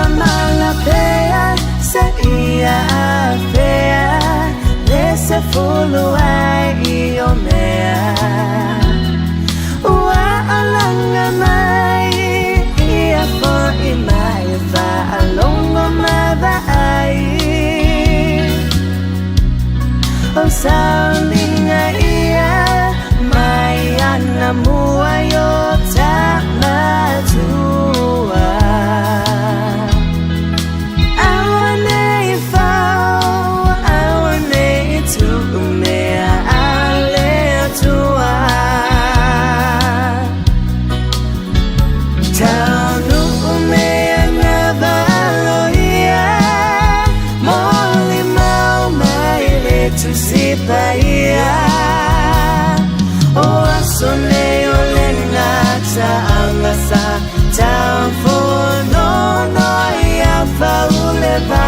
malapea sa iya fea Lesa fulu ay iomea Ua alanga mai Ia fo imai fa alongo mava ai O saulinga ia Mai ana mua yo ta matua Bahia O asone o lenga ta angasa ta fono no ia faule va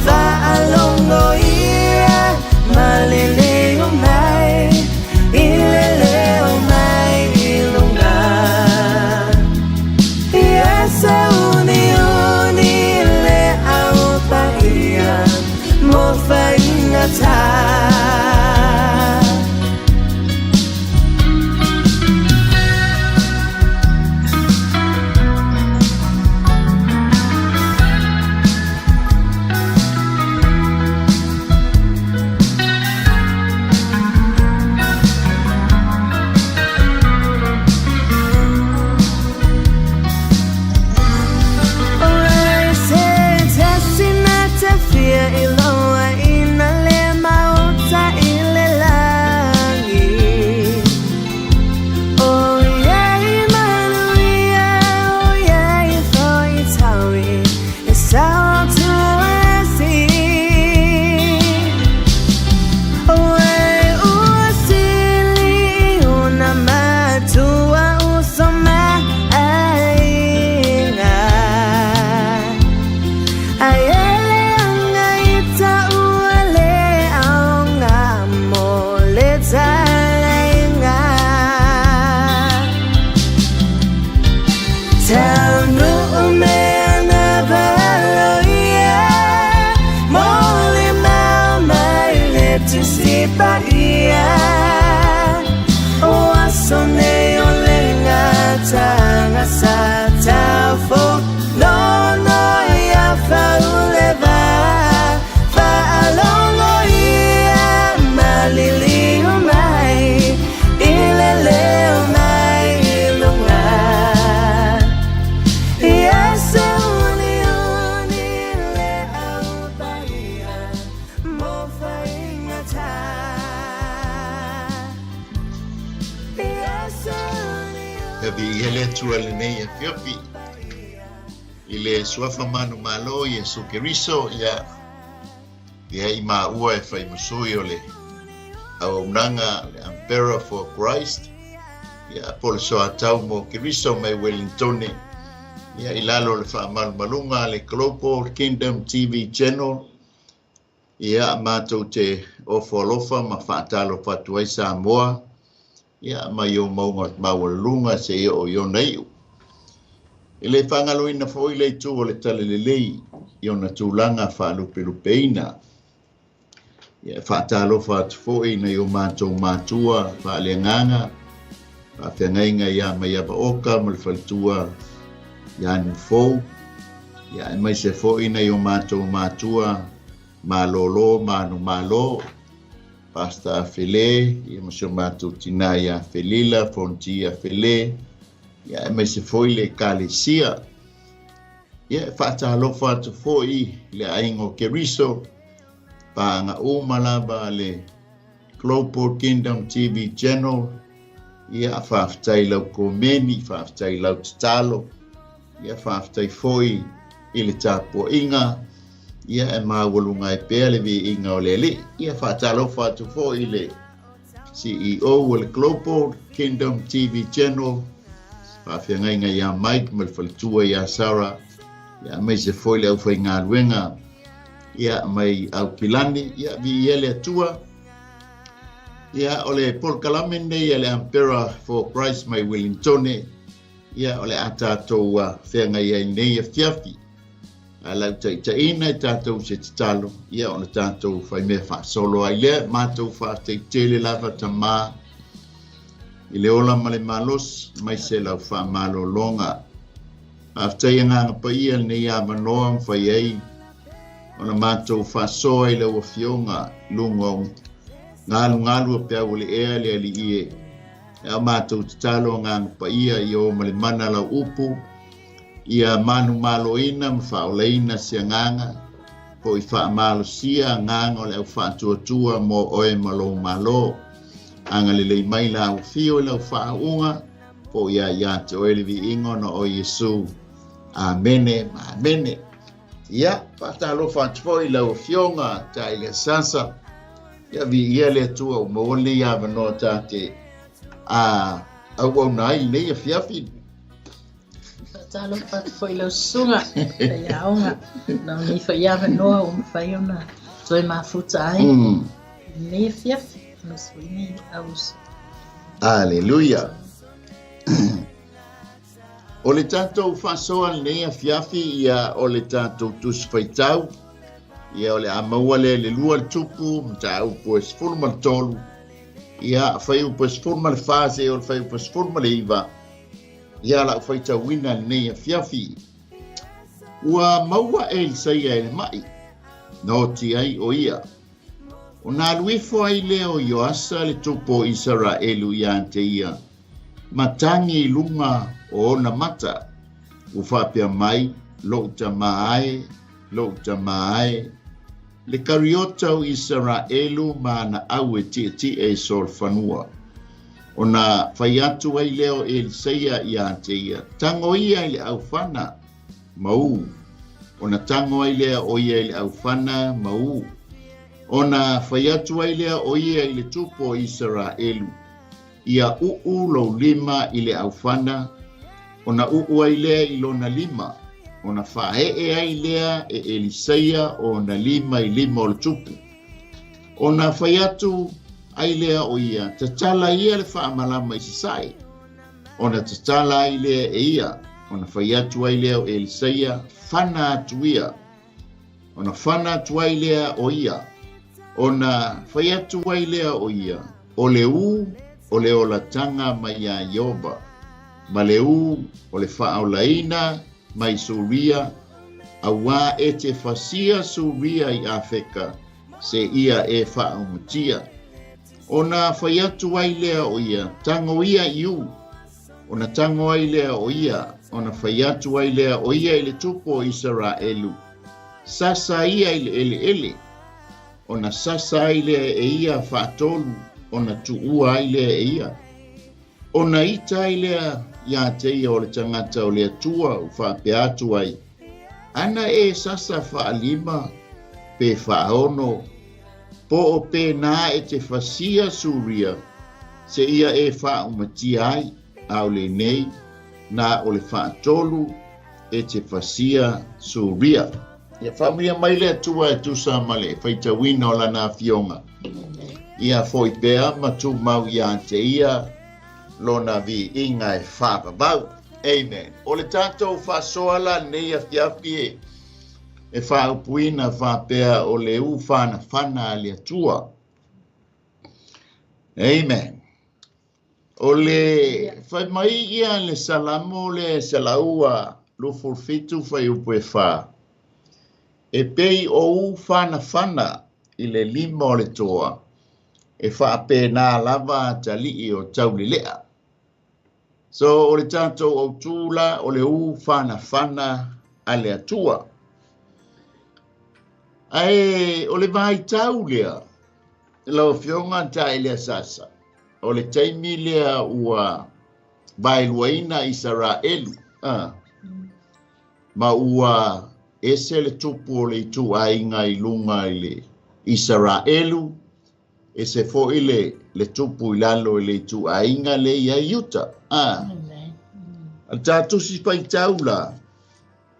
va alongo ia malele o mai ilele o mai ilunga ia sa uni le au Bahia mo fa Bahia O asone o lenga tanga sa tafo No no ia faule va Fa alongo ia malili o mai Ilele o mai ilunga Ia se uni le au Bahia Mo fa ingata Kavi hele tuale nei a fiofi. Ile suafa manu malo Yesu Keriso ia i maua e fai musui o le aunanga le Emperor for Christ. Ia pole so atau mo Keriso mai Wellington. Ia ilalo le fa malunga le Global Kingdom TV channel. Ia matou te ofolofa ma fatalo fatuai Samoa. Ia mai o maunga mawalunga se o nei. Ele whangaloina fo i le tū o le talelelei i ona tūlanga whaalupelupeina. Ia whaatalofa atu fo i na i o mātou mātua whaaleanganga. Whawhengainga ia mai aba oka mo le whalitua ia nufou. Ia mai se fo i na i o mātou mātua mālolo, mānu mālo. Pasta Fele, ia masio mātou tina ia Felila, Fontia Fele. Ia mai se foi le kalesia. Ia whaatalofa atu foi le aingo Keriso. Panga umalaba le Global Kingdom TV channel. Ia whaftai lau komeni, whaftai lau tatalo. Ia whaftai foi i le tapo inga. Ia e mawalunga e pea le vi inga o lele. Ia whaatalofa atu foi le CEO o le Global Kingdom TV channel. Whawhiangainga ia Mike mal whalitua ia Sarah. Ia mai se foi le au whai ngā ruenga. Ia mai au Kilani. Ia vi ele atua. Ia ole Paul Kalamen nei ele Emperor for Christ mai Wellington. Ia ole atatou whianga ia nei a fiafi. Alau taʻitaʻina e tātou se tatalo ia ona tātou fai mea faasolo ai lea matou faateitele lava tamā i le ola ma le malosi mai se lau faamalōloga afetai agaga paia lenei amanoa mafai ai ona matou faasoa i le uafioga luga galugalu a pea ua leʻea le aliʻi e a matou tatalo agaga paia i o ma le mana lau upu ia manu maloina ma faaolaina se agaga po i faamalosia agaga o le au faatuatua mo oe ma lou malo aga lelei mai lauafio i lau faauʻuga po ia iā te oe le viiga ona o iesu amene ma amene ia faatalofa atu foʻi i lau afioga taʻi le asasa ia viia le atua uma ua lei avanoa tate auauna ai nei afiafi Talo pat foi lo sunga ya onga no ni foi ya no fai ona toi mafuta ai ni fiaf no sui ni aus aleluia o le tatou faasoa lenei afiafi ia o le tatou tusi faitau ia o le amaua le lua le tupu mataupu e 13 ia fai upu e 14 o le fai upu e 15 ia la faitauina lenei afiafi ua maua e lisaia e le maʻi no ti ai o ia ona aluifo ai lea o ioasa le tupu o isaraelu iā te ia matagi i luga o ona mata ua faapea mai loʻu tamā ae le kariota o isaraelu ma na au e tiʻetiʻe e solfanua ona fai atu ai leo Elisaia iā te ia tango ia i le aufana mau ona tango ai lea o ia i le aufana mau ona fai atu ai lea o ia i le tupu o Isaraelu ia uu lou lima i le aufana ona uu ai lea i lona lima ona faahee ai lea e Elisaia ona lima i lima o le tupu ona fai atu ai lea o ia tatala ia le faamalama i sasai ona tatala ai lea e ia ona fai atu ai lea o Elisaia fana atu ia ona fana atu ai lea o ia ona fai atu ai lea o ia o le o le olatanga mai a Ioba ma le o le faaolaina mai Suria awa e te fasia Suria i Afrika se ia e faaumutia ona fai atu ai lea o ia tango ia iu ona tango ai lea o ia ona fai atu ai lea o ia i le tupu o Isaraelu sasa ia i le ele ona sasa ai lea e ia faatolu ona tuua ai lea e ia ona ita ai lea iā te ia o le tangata o le atua u faapea atu ai ana e sasa faalima pe faaono po o pena e te fasia Suria se ia e faaumatia ai au le nei na o le faatolu e te fasia Suria ia faamia mai le atua e tusa ma le faitauina o lana afioga ia foi pea matumau iā te ia lona viiga e faapavau amen o le tatou faasoa lanei afiafi e faaupuina faapea o le fanafana a le atua amen o le fai mai ia le salamo le salaua lufulfitu fai upu e fa e pei o fanafana i le lima o le toa e faapena lava talii o taulilea so o le tatou o tula o le fanafana a le atua ai o le vai tau lea lau fionga tai lea sasa o le taimi lea ua bailuaina Isaraelu ma ua ese le tupu o le itu ainga i lunga i le Isaraelu ese fo ile le tupu ilalo i le itu ainga le ia yuta tatusi pai taula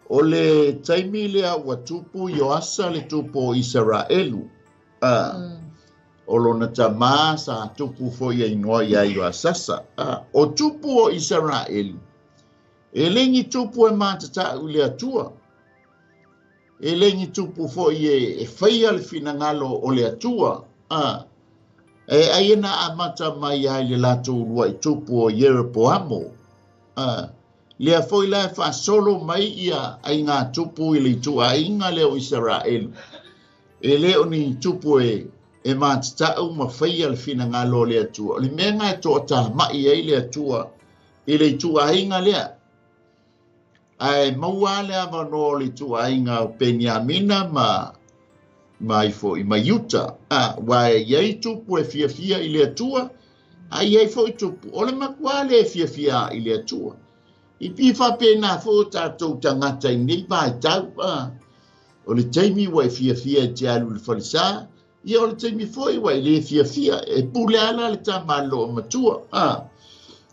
o le taimi lea ua tupu Ioasa le tupu o Isaraelu o lona tamā sa tupu fo ia inoa ia Ioasasa o tupu o Isaraelu e lengi tupu e matatau le atua e lengi tupu fo e whaia le finangalo o le atua. E aina amata mai ai le lato urua I tupu o Yeroboamo. Lea foi lai fa solo mai ia ai ngā tupu I le tua inga leo Israel. E leo ni tupu e mātatau ma whaia le finangalo le atua. Le mea ngai tō ta mai ai le atua I le tua inga lea. Ai maua le avano le tua inga o Penyamina ma Yuta. Wa iei tupu e fia I le atua. Ai iei foi tupu. Ole makua le fia I le atua. I piwha pēnā fo tātou tangata I nei pai tau. O le taimi wa fia te alu le whalisa. Ia o le taimi foi wa le fia e pule ala le tamalo o matua.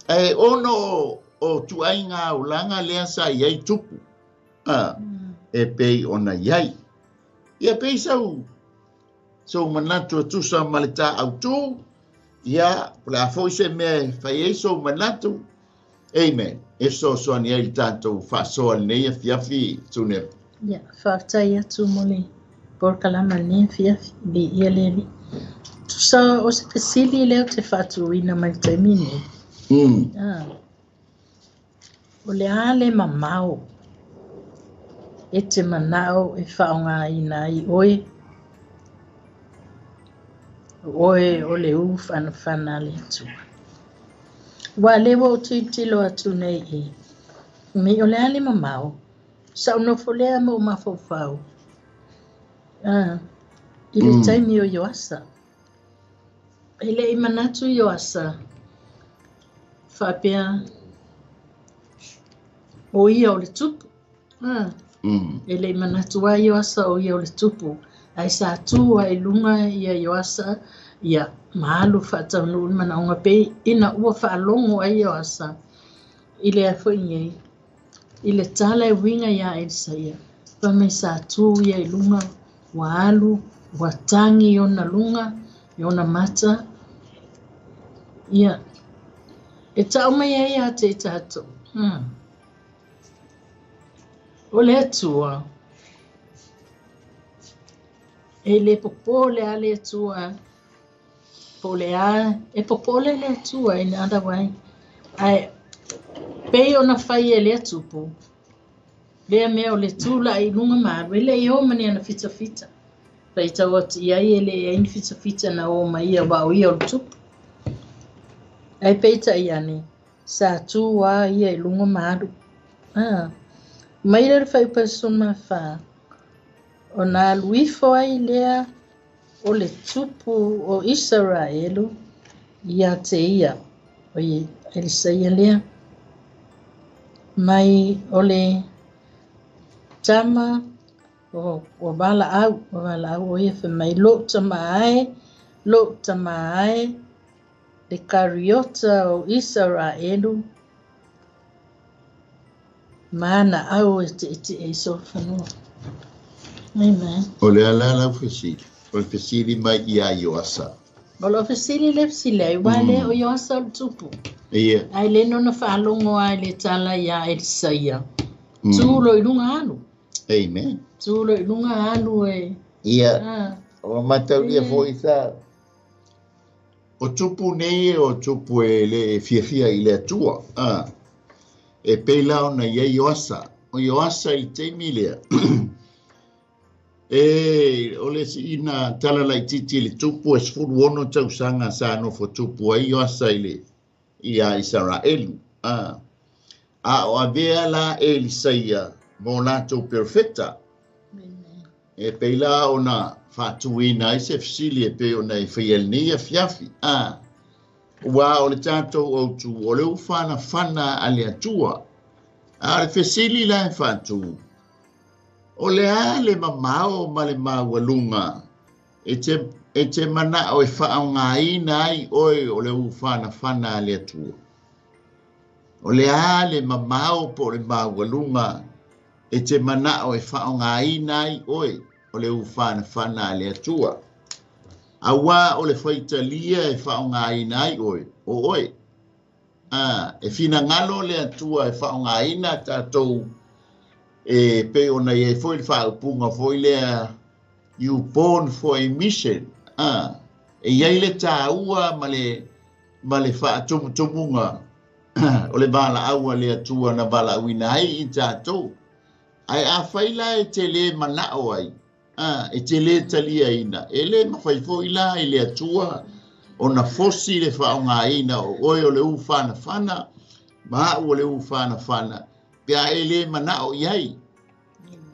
E ono o tuainga o langa lea sa iei tupu. E pei ona iei. Ia pei sau manatu atusa malita au tū. Ia la foi se me fai e sau manatu. Amen. E so ni ai tātou whasoa nei a fiafi tūne. Ia, whaatai atu mole por kalama ni fiafi bi ia leli. Tusa o se pesili leo te whaatuina mai taimine. O le ale mamau. E te manao e whaonga ina I oe. Oe o le whana le tua. Wa lewa o tilo atu nei I. Mi o le ale mamau. Sa no folea mo mafofau. I le taimi o Yoasa. Ele I manatu Yoasa. Whapea. O ia o le tupu. Ele I manatu a Yoasa o ia o le tupu. Ai sa tu ai lunga ia Yoasa. Ia maalu whatau nuu mana onga pe. Ina ua whaalongo ai Yoasa. Ile a fo ingei. I le tala e winga ia Elisaia. Pame sa tu ia I lunga, wa alu, wa tangi ona lunga, ona mata. Ia. E tau mai ia te tato. O le atua. E le popole a le atua. Pole a, e popole le atua in other way. Ai, pei ona fai e le tupu. Lea mea o le tula I lunga maru. Ele I o mani ana fita. Pai tau ati iai ele e in fita na o ma ia wa o ia o le tupu. Ai pei ta iane. Sa tu wa ia I lunga maru. Mai le fai persona fa. O na luifo ai lea o le tupu o Israelu. Ia te ia. O i Elisaia lea. Mai ole tama o wala au o ia fe mai lo tamae le kariota o Israelu mana au e so fanua. Amen. Ole ala fesili. O fesili mai ia Yoasa. Olo fesili le fesili wale o Yoasa o tupu. Ia. Ai le no na whaalongo ai le tala ia Elisaia. Tūlo I lunga anu. Amen. Tūlo I lunga anu e. Ia. O matau ia fo isa. O tupu nei o tupu e le fia I le atua. E peila ona ia Yoasa. O Yoasa I te milea. E ole si ina tala lai titi le tupu e sfuru ono tausanga sa no fo tupu ai Yoasa ia Israelu. O avea la Elisaia mo lato perfecta. E peila ona fatuina I se fsili e pe ona I whaielnia fiafi. Wa o le tato o tu o le ufana fana ale atua. Le fesili la e fatu. O le ale mamao ma le mawalunga. E te mana o e whaonga ina ai oi o le ufana fana ale atua. O le ale mamao po le mawalunga. E te mana o e whaonga ina ai oi o le ufana fana ale atua. Awa o le whaitalia e whaonga ina ai oi. O oi. E fina ngalo le atua e whaonga ina tātou e pe ona ye foi fa punga foi le you born for a mission e ye le ta ua male fa tumunga o le bala aua le atua na bala wina ai i tatou ai a faila e te le manao ai e te le talia ina e le mafaifo ila i le atua o na fosi le whaonga ina o oi o le u whana maa o le u whana pia e le manao iai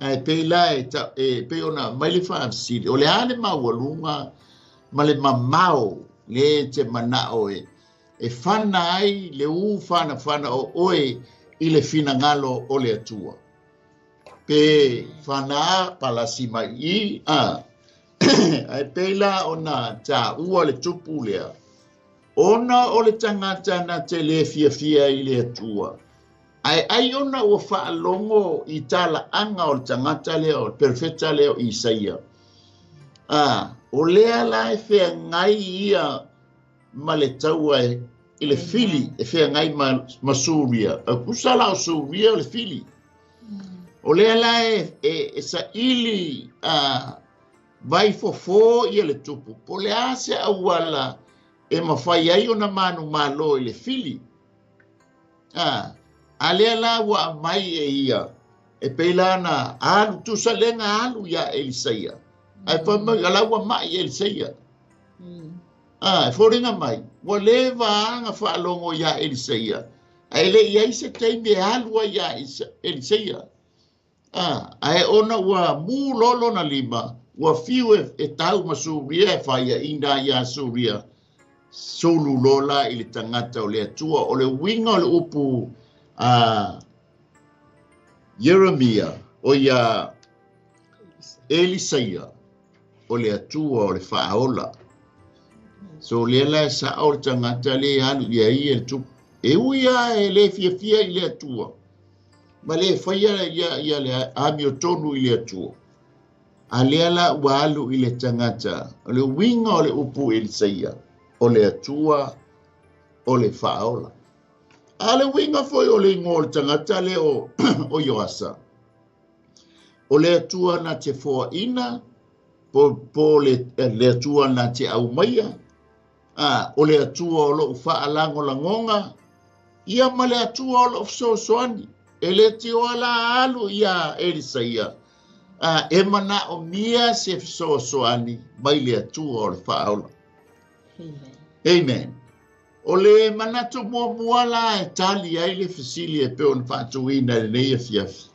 e peila e pe ona mai le whaafsiri o le ale mawalunga ma le mamao le te manao e whana ai le u whana o oe i le fina ngalo o le atua. Pe whana palasi mai i ai peila ona ta ua le tupu lea. Ona o le tangata na te le fia i le atua. Ai ona ua whaalongo i tala anga o le tangata lea o perfecta lea o Isaia. O lea la e whea ngai ia ma le taua i le fili e whea ngai ma Suria. Kusala o Suria o le fili. O lea la e sa ili vai fofo i le tupu. Po lea se awala e mawhai ai o na manu malo i le fili. A lea la wa mai e ia. E peila na alu, tu sa lenga alu ya Elisaia. Ai whamai ala wa mai Elisaia. E whoringa mai. Wa le vaanga whaalongo ya Elisaia. Ai le iai se teime alua ya Elisaia. Ai ona wa mu lolo na lima. Wa fiu e tau ma Suria e whaia ina ya Suria. Solu lola i le tangata o le atua o le winga o le upu Jeremia o ia Elisaia o le atua o le whaaola. So le la sa o le tangata le alu ia i e tupu. E uia e le fia i le atua. Ma le whaia ia le ami o tonu i le atua. A le ala wa alu i le tangata o le winga o le upu Elisaia. O le atua o le whaaola. A le winga foi o le ngol tangata le o Yoasa. O le atua na te foa ina, po le atua na te aumaia. O le atua o lo whaalango la ngonga. Ia ma le atua o lo soani. E le te o ala alu ia Elisaia. E mana o mia se soani mai le atua o le whaaola. Amen. O le manatu mua la e tali ai le fasili e peo na whaatuina le nei e fiafi.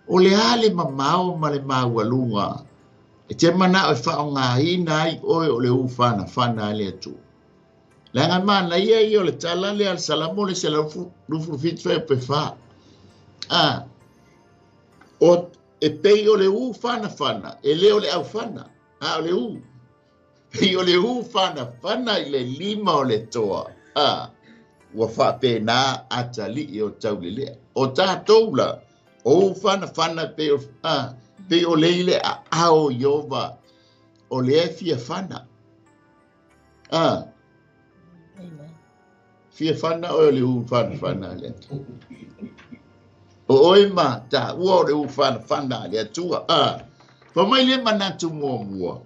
O le ale mamao ma le maualunga. E te mana o whaonga ina ai oe o le whana le atu. Langa mana ia i o le tala le al salamo le se lufu fitfa e pe wha. O e pei o le whana. E leo le au whana. O le Pei o le whana i le lima o le toa. Ua whapena atali i o taulelea. O tātou la, o whana pei o leile a ao iova o le e fia whana. Fia whana o le whana le atua. O oi ma ta ua o le whana le atua. Whamai le manatu mua.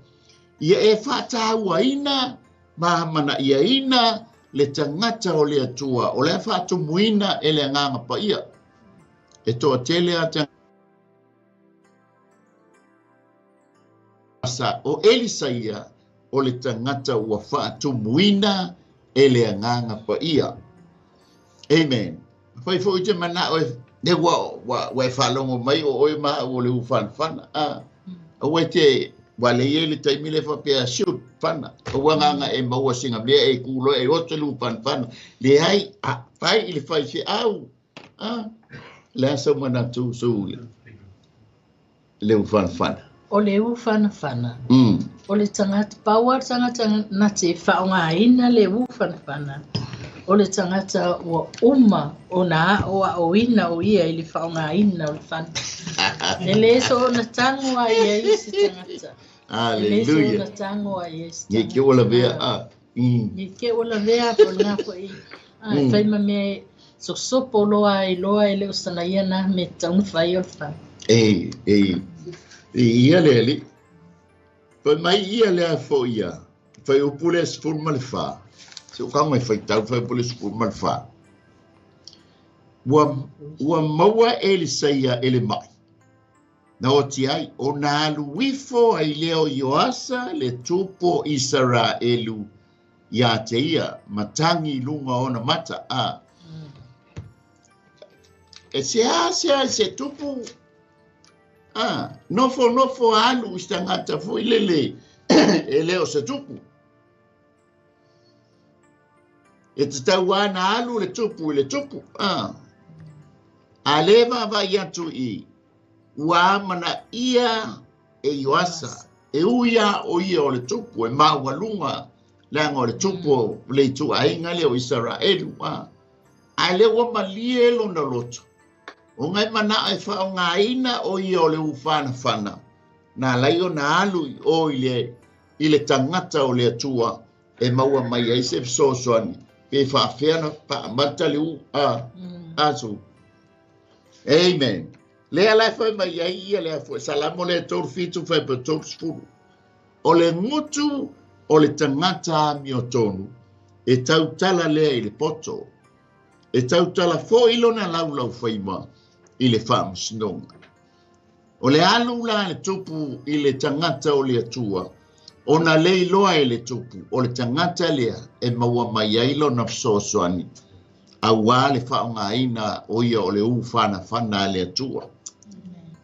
Ia e whātāua ina, mahamana ia ina, le tangata o le atua, o le whātumuina e le nganga pa ia. E toa tele a tangata o Elisaia, o le tangata ua whātumuina e le nganga pa ia. Amen. Whai fo i te mana o e wa whalongo mai o oi maa o le uwhanwhana. O e te wale ye le taimi le whapea shoot whana. O wanganga e maua singa mea e kulo e ote lupan whana. Le hai a whai i le whai se au. Le asa mana tu soule. Le ufan whana. O le ufan whana. O le tangata paua tangata na te whaonga ina le ufan whana. O le tangata ua o na o ina o ia i le whaonga ina o le whana. E le so na tango a ia i si tangata. Hallelujah. Ye ke ola vea Ye ke ola vea po nga po i. Fai ma me so polo ai loa i leo sana ia na me taunu whai o wha. ia le pa mai ia le fo ia fai o pule sfur malfa se o kanga fai tau fai pule sfur malfa wa maua ele saia ele mai na o tiai o na alu wifo ai leo Ioasa le tupo Israelu ia te ia matangi lunga ona mata a e se tupu nofo alu istangata fo ilele e leo se tupu e te tauana alu le tupu a leva vai atu i ua mana ia e Ioasa e uia o ia o le tupu e mawalunga langa o le tupu le tu ainga leo Israelu a leo malie lo na loto o ngai mana e fa o ngaina o ia o le ufana na laio na alu o ile tangata o le atua e maua mai ai se sosoani pe fa fena pa matali u asu amen le ala fa mai ai ia le fo salamo le tor fitu fa pe tor sfuru o le ngutu o le tangata miotonu e tautala le ile poto e tautala fo ilona laulau faima ile fam snonga o le alu la le tupu ile tangata o le atua ona le loa ile tupu o le tangata le e maua mai ai lo na sosoani a wale fa nga ina o ia o le ufana fana le atua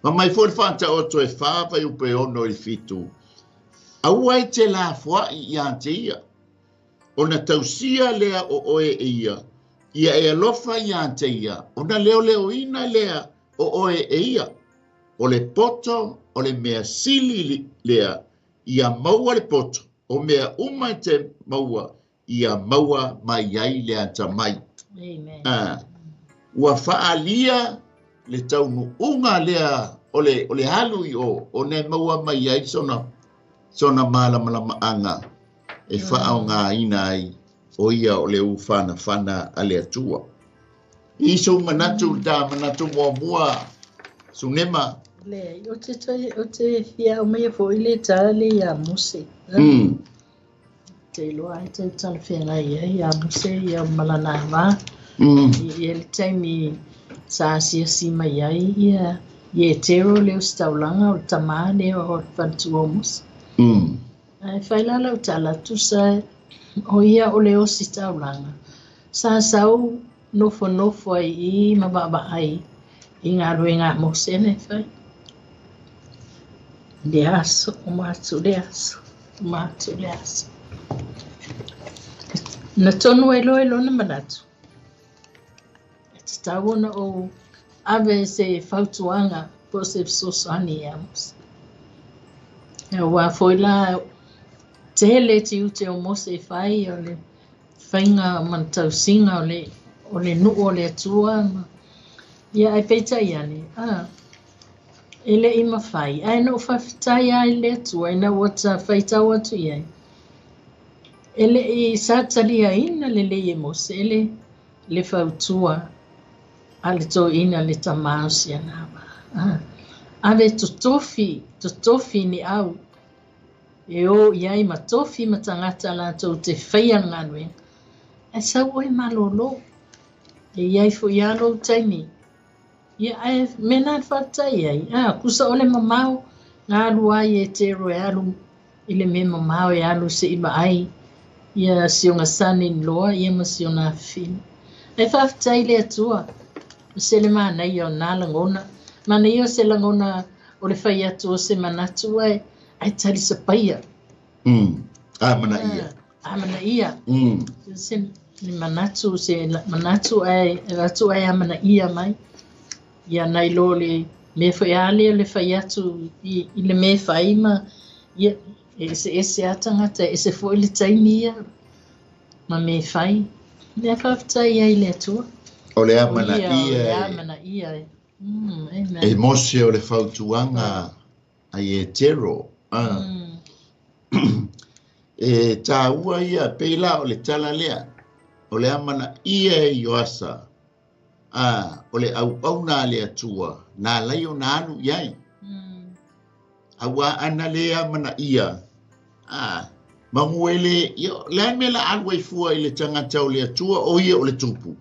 ma mai for fanta oto e fa pa u pe ono il fitu a wai te la fwa ia te ia ona tausia le o ia e alofa ia te ia ona leo ina lea o ia o le poto o le mea sili lea ia maua le poto o mea uma te maua ia maua mai ai lea tamai Amen. ua faalia le taunu unga lea o le halu i o ne maua mai ai sona malama anga e faa ngā ina ai o ia o le ufana a le atua. Iso manatu da manatu mua sunema. Le, o te fia o mea fo ile tale ia muse. Te loa ai te tala fia la ia muse ia malana wa. Ia le taimi sa si mai ai ia e tero leo staulanga o tama leo o fantu o muse. Ai faila lau tala tusa o ia o leo si taulanga. Sa sau nofo ai I mababa ai I ngā rui ngā mosene fai. Le aso, o mātu le aso. Na tonu e lo na manatu. E te tauona o ave se fautuanga po se sosoani e amos. E wa foi la te hele ti ute o mose fai o le whainga mantausinga o le nu o le atua. Ia ai peita iane. Ele I mawhai. Ai no whawhitai ai le atua. Ina wata whaitau atu iai. Ele I sātari ina le e mose. Ele le whautua. Ale tō ina le tamau si anawa. Ave tutofi ni au. E o iai matofi matangata la tō te whaia nganwe. E sau oi malolo. E iai fo ialo taimi. Ia ai mena fatai ai. Kusa ole mamau. Ngā ruai e te roe alu. Ile me mamau e alu se ima ai. Ia sionga sani loa. Ia ma siona fina. E fatai le atua. Se le mana i o nā langona. Mana i o se langona o le whai atu o se manatu ai. Ai tari sa paia. Mana ia. Mana ia. Se ni manatu se manatu ai. Ratu ai mana ia mai. Ia nai lo le me whaiale le whai atu I le me whaima. Ia ese atangata. Ese fo le taimi ia. Ma me whai. Lea whawhitai ai le atua. O le amana ia. O le amana ia. E mose o le whautuanga ai e tero. E tā ua ia peila o le tala lea. O le amana ia e Ioasa. o le au na le atua na lai o na anu iai awa ana lea mana ia manguele yo la me la alwai fua ile tanga tau le atua o ia o le tupu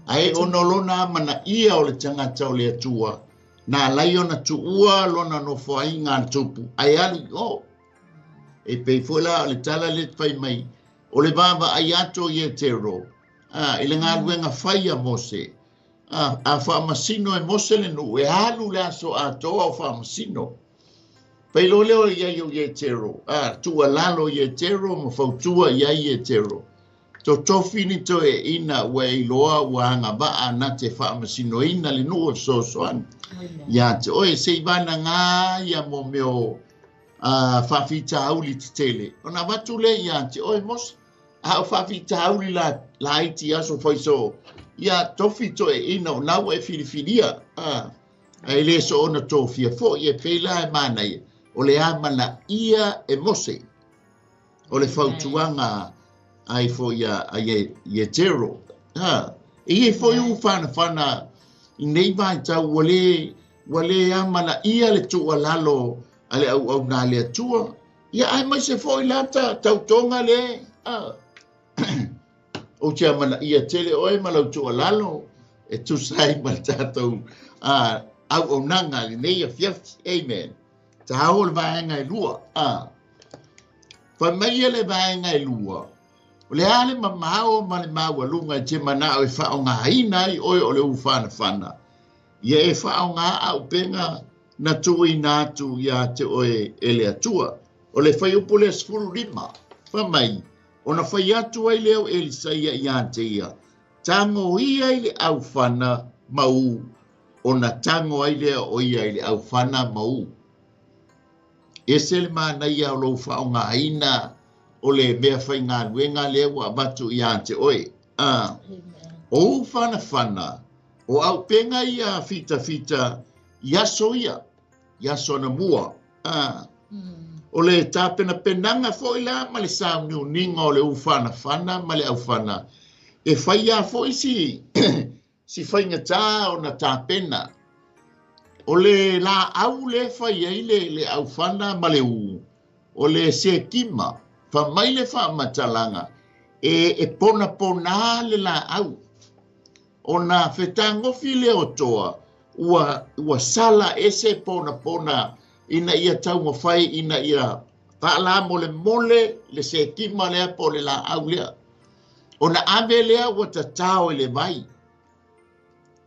ai ono lona mana ia o le tanga tau le atua na lai ona tuua lona no fai ngā tupu ai ali o e pe fola le tala le fai mai o le baba ai ato ye tero ile ngā luenga fai a Mose a fa masino e Mose le no e alu le aso a toa o fa masino pe lo leo ye tero tua lalo ye tero mo fautua ye tero to tofini to e ina we loa wanga ba ana te fa masino ina le no so an ya te oi se bana nga ya mo meo fa fita auli tele ona batu le ya te oi mos a fa fita auli la iti aso foi so ya tofito e ina na we filifilia ai le so ona tofia fo ye pela e mana o le amana ia e Mose o le fautuanga ai fo ya ye tero e fo yu fana nei vai tau wale amana ia le tu lalo ale au na le tua ia ai mai se fo ilata tau tonga le o tia mana ia tele oi malo tu lalo e tu sai malta tau au nanga nei a fiat amen taol vai ngai lua fa mai le vai ngai lua le ale mamao male mawa lunga te mana o fa nga ina oi o le ufana ye e fa nga au penga na tui natu ya te oe ele atua o le fai upole sfulu lima fa mai ona fai atu ai leo elisa ia te ia tango ia ile au fana mau ona tango ai leo o ia ile au fana mau esel mana ia o lo fa nga ina o le mea fai ngā luenga lea wa batu ia te oe. O fana, o au penga ia fita, yaso na mua. O le tāpena penanga fo ila, ma le sāu niu ninga o le fana, ma le au fana. E fai ia fo isi, si fai ngata o na tāpena. O le la au le fai eile le au fana ma le u. O le se kima. Fa mai le fa matalanga e pona le la au ona fetango file o toa ua sala ese pona ina ia tau mo fai ina ia ta la mole le se kima le po le la au le ona ave le o ta tau le mai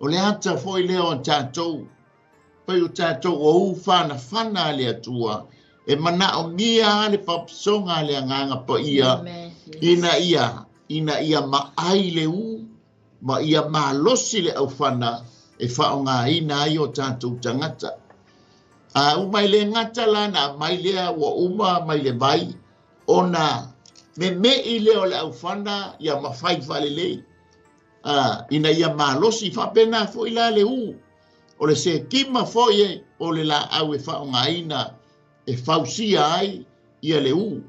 o le ata foi le o tatou pai o tatou o fana le atua e mana o mia le papsonga le nganga po ia ina ia ma ai le u ma ia ma losi le au fana e whaonga ina ai o tātou tangata u mai le ngata lana mai lea wa uma mai le vai ona me i leo le au fana ia ma fai vale le ina ia ma losi whapena fo ila le u o le se kima fo ye o le la au e whaonga ina e fausia ai ia le u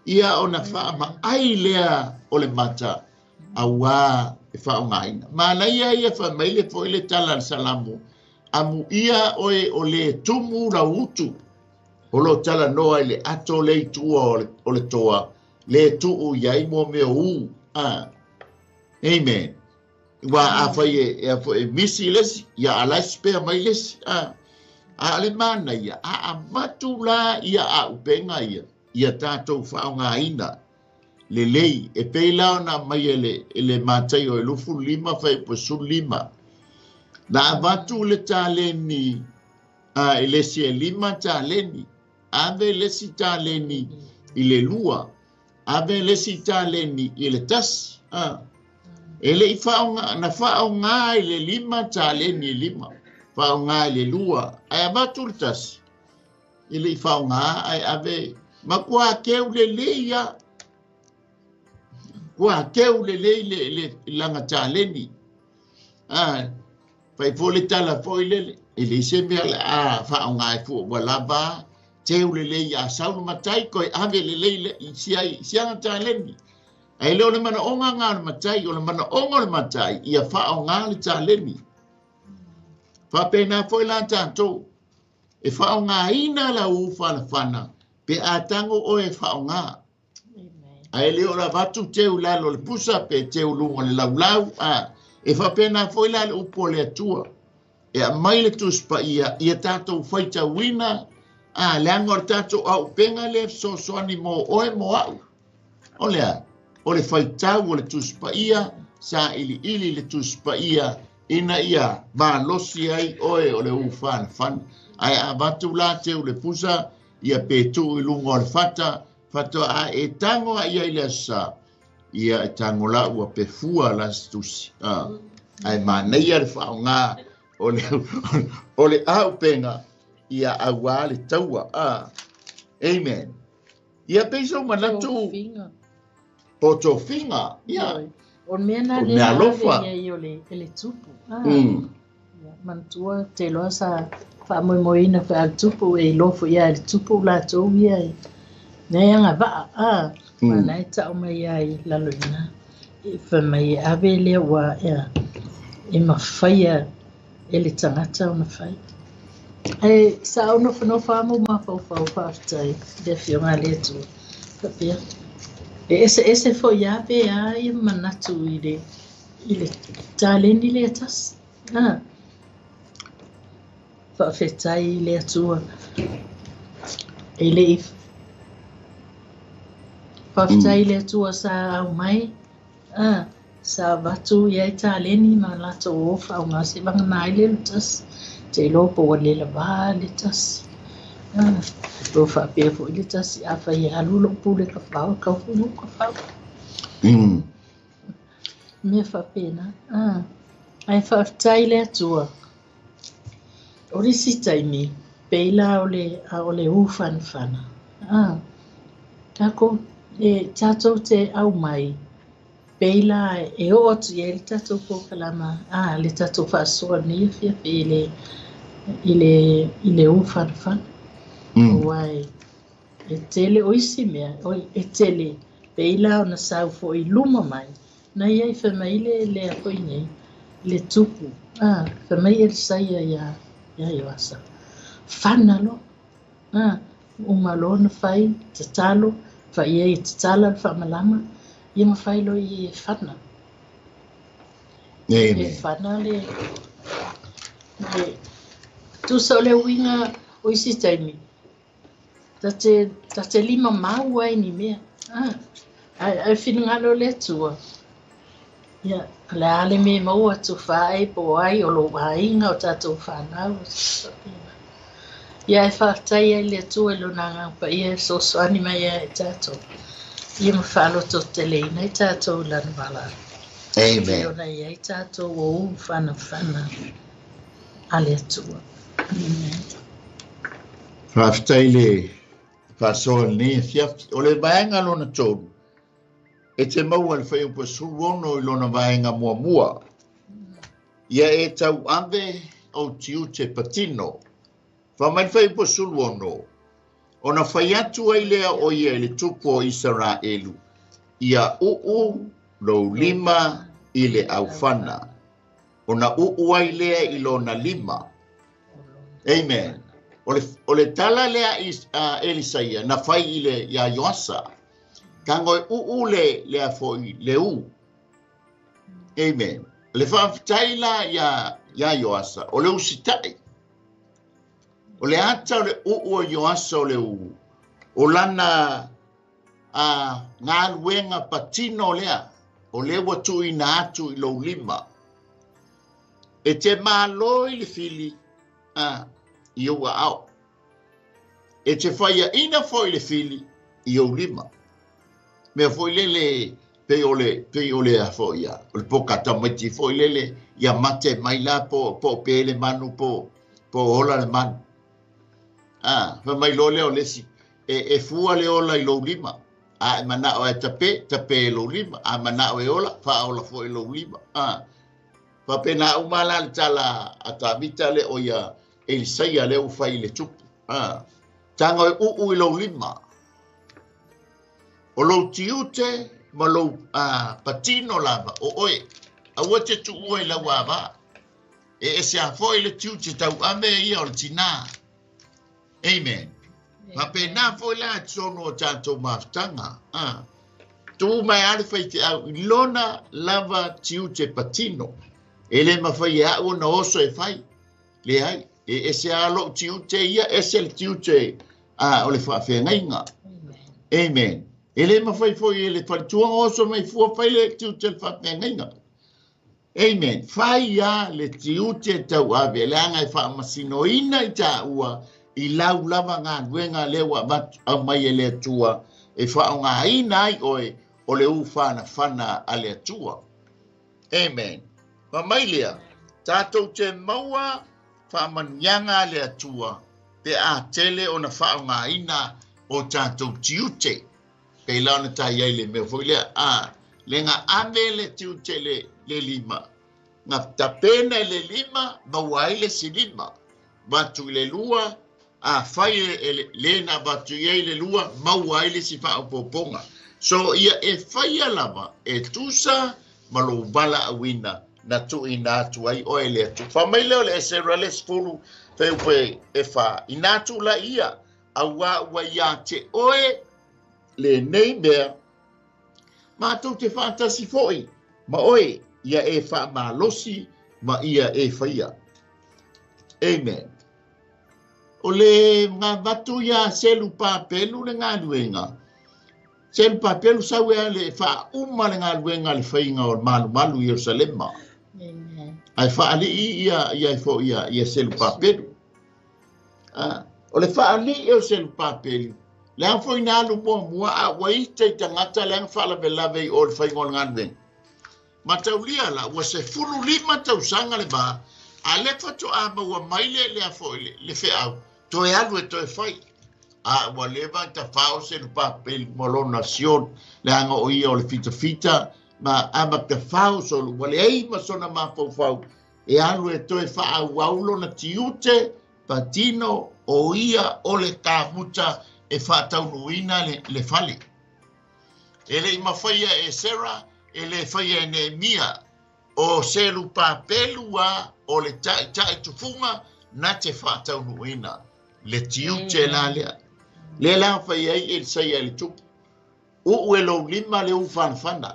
ia ona fa ma ai lea o le mata awa e fa ngaina ma na ia fa mai le foi le tala salamu amu ia o le tumu na utu o lo tala no ai le ato le tu o le toa le tu ia i mo me u amen wa afa e misi les ya ala spe mai les ale mana ia a matula ia a upenga ia tātou whaonga ina le lei e peilao na mai ele mātai o e lufu lima whai pusu lima na avatu le tāleni e lesi e lima tāleni ave lesi tāleni i le lua ave lesi tāleni i le tas ele i whaonga i le lima tāleni lima whaonga le lua, ai abatultas. Ili whaonga, ai ave, ma kua keu le leia. Kua keu le le langa tāleni. Pai fole tala foi lele. Ili se mea le whaonga e fua walaba, teu le leia, saunu matai koe ave le leile, sianga tāleni. Ai leo le mana onga ngā le matai, o le mana onga le matai, ia whao ngā le tā leni. Whapena foi la tātou, e whao ngā ina la uwha le whana, pe a tango o e whao ngā. Ai leo la watu teu lalo le pusa, pe teu lunga le laulau, e whapena foi la le upo le atua, e a mai le tuspa ia tātou whaita wina, le angor tātou au penga le so soani mo oe mo au. O lea, o le whaitau o le tuspa ia, sa ili le tuspa ia, ina ia, ma losi ai oe o le ufana fan. Ai a watu la teu le pusa, ia petu i lungo o le fata a e tango a ia ile sa, ia e tango la ua pefua la stusi. Ai ma neia le whao ngā, o le au penga, ia awa le taua. Amen. Ia peiso manatu, poto finga, ia. O mea na O le mea ave lofa. ia i o le tupu. Mantua te loa sa whaamoimoina wha tupu e lofo ia le tupu la tau ia i. Nei anga waa, mana e tau mai ia i laloina. E whamai ave lea wa ia, e mawhaia e le tangata o na whai. E sa ono whanau whamo ma whau whaafitai, le whionga le tu. Papia. E ese fo ia pe a i manatu i le tāleni le atas. Whaafetai i le atua. E le if. Whaafetai le atua sa au mai. Sa watu ia i tāleni ma lato o whao ngā se wanga nai le lutas. Te lopo wa le lava le tas. Lo whaapea fo i le tas i awha i alulo pule ka whao, ka hulu ka whao. Mea whapena. Ai whaafetai le atua. O le si taimi, peila o le uwhanwhana. Tako, tātou te au mai, peila e o atu i le tātou pōkalama, le tātou whaasoa ni fia i le uwhanwhana. Wai, e tele o isi mea, e tele, peila o na sau fo i luma mai, na iai whamai le apoi nei, le tupu, whamai e le saia ia i wasa. Whana lo. Umalo na whai, te talo, whai e te tala, whamalama, ia ma whai lo i whana. E whana le, tu sa le winga o isi taimi. Ta te lima mau ai ni mea. Ai whinangalo le tua. Ia, le ale me mau atu whae po ai o lo wainga o tātou whanau. Ia e whaatai ai le tua lo nanga pa ia so soani mai e tātou. Ia ma whalo to te leina i tātou lana wala. Amen. Ia ia i tātou o whana a le tua. Amen. Whaafitai le whaasoa ni fiafi, o le vaenga lona tōru. E te maua le whai upa surono i lona vaenga mua. Ia e tau ave o tiu te patino. Whamai whai upa surono. O na whai atu ai lea o ia le tupu o Israelu. Ia lo lima i le aufana. O na ai lea i lona lima. Amen. O le tala lea Elisaia, na whai i le ia Yoasa. Kangoi lea foi le u. Amen. Le whaafitai la ia Yoasa, o le usitai. O le ata o le o Yoasa o le u. O lana ngā luenga patino lea. O le watu i na atu i lo lima. E te māloi le fili. I ua au. E te whaia ina foi le fili i o lima. Mea foi lele pe o le a foi ia. O le pokata maiti foi lele ia mate mai la po pe le manu po ola le manu. Fa mai lo leo lesi. E fua le ola i lo lima. E mana o e tape lo lima. Mana o e ola, fa ola foi lo lima. Fa pena umala le tala atavita le o ia Elisaia le u fai le tupu. Tanga e i lo lima. O lo tiute malo patino lava o oe aua te tu oe la wa e se a foi le tiu te tau ame ia o le tina. Amen. Ma pe na foi la tsono tanto maftanga. Tu mai ale fai te au lona lava tiu te patino. Ele ma fai a una oso e fai. Le ai e se a lo tiu te ia e se le tiu te o le fa fe ngainga. Amen. Ele ma fai foi ele fai tuanga oso mai fua fai le tiu te fa fe ngainga. Amen. Fai ya le tiu te tau ave le anga e fa masino ina i ta ua i lau lava ngā nuenga lewa mat au mai e le tua e fa o ngā ina ai oe o le u whana a le tua. Amen. Ma mai lea, tātou te maua whamanyanga le tua te a tele o na wha o ngā ina o tātou tiute. Pei launa tai ai le mea fwoi lea, le ngā ame le tiute le lima. Ngā tapena le lima, mawai le si lima. Batu le lua, fai le na batu ye le lua, mawai le si wha o poponga. So ia e fai lava, e tusa malo bala awina na tu ina tu ai o ele tu. Whamai leo le esera le sfuru, feu pe e wha ina tu la ia, awa wa ia te oe le nei mea, ma tu te whantasi foi, ma oe ia e wha ma losi, ma ia e whaia. Amen. O le ngā watu ia selu pāpelu le ngā nuenga. Selu pāpelu sau ea le wha uma le ngā nuenga le whainga o malu Yerusalema. Amen. Ai wha ali ia e fo ia selu pāpelu. O le wha ali o selu pāpelu. Le ang fo ina alu mua a waita i tangata le ang wha lave o le whainga o le ngā nuenga. Ma tau lia la, wa se fulu lima tau sanga le ba, a le fatu a maua maile le a fo le fe au. To e alu e to e fai. Wa leva ta fao se lupa pel molo nasion le anga o ia o le fita ma ama te fao so lu wale ei ma sona ma fau e alu e to e faa waulo na tiute patino o ia o le kamuta e faa taunuina le fale. Ele ima faia e Sera ele faia e Nehemia o se lupa pelua o le tai tufunga na te faa taunuina le tiute la lea. Le la fai ai e sai ai tu. O lo lima le u fana.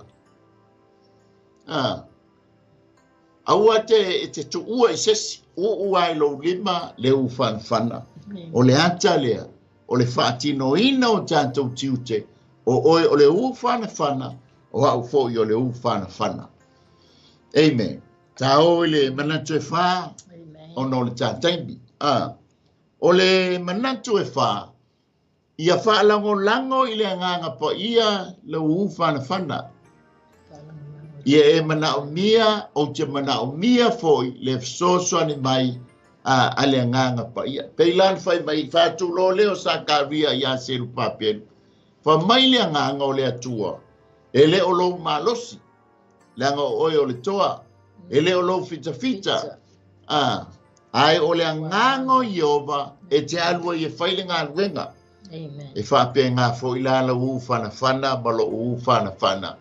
Aua te tu ua i sesi. O ai lo lima le u fana. O le ata lea. O le whaatino ina o tātou tiute. O le u fana. O au fo o le u fana. Amen. Ta o le manatu e wha. O no le tātaimi. O le manatu e wha. Ia whaalango i le nganga po ia le fana. Ia e mana o mia o te mana o mia foi le sosoani mai a le nganga po ia. Peilan fai mai whātu lo leo sa kāria ia seru papien. Wha mai le nganga o le atua. E le o lo malosi. Le anga oi o le toa. E le o lo fita. Ai o le nganga i ova e te alua i e whaile ngā luenga. Amen. E whape ngā fo ila la u fana, malo u fana.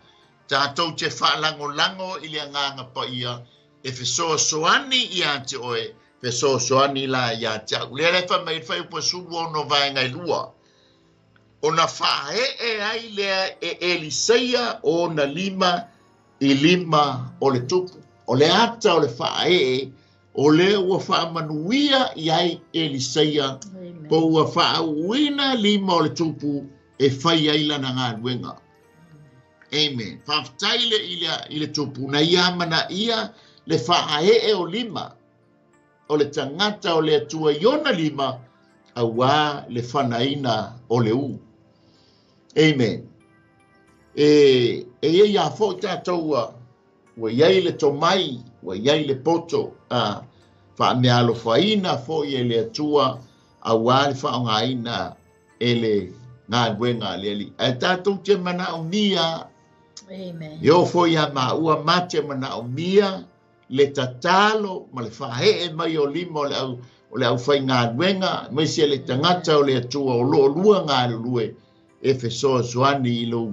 Tātou te whaalango i le nganga pa ia, e soani i ate oe, soani la i ate au. Lea lefa mai whai upa suru o no vai ngai lua. O na whae ai lea e Eliseia o na lima o le tupu. O le ata o le whae o le ua whaamanuia i ai Eliseia. Po ua whaauina lima o le tupu e whai aila na ngā ruenga. Amen. Whaftaile i le tupu na ia mana ia le whaae o lima. O le tangata o le atua iona lima a wā le whanaina o le u. Amen. E ia fo tātou ua iai le tomai, ua iai le poto, whaamealo whaina fo i le atua a wāle whaongaina ele ngā ruenga leli. E tātou te mana o mia. Amen. Yo fo ia ua mate mana o mia le tatalo ma le whahe mai o lima o le au whai ngā ruenga mai se le tangata o le atua o lua ngā lue e soani i lo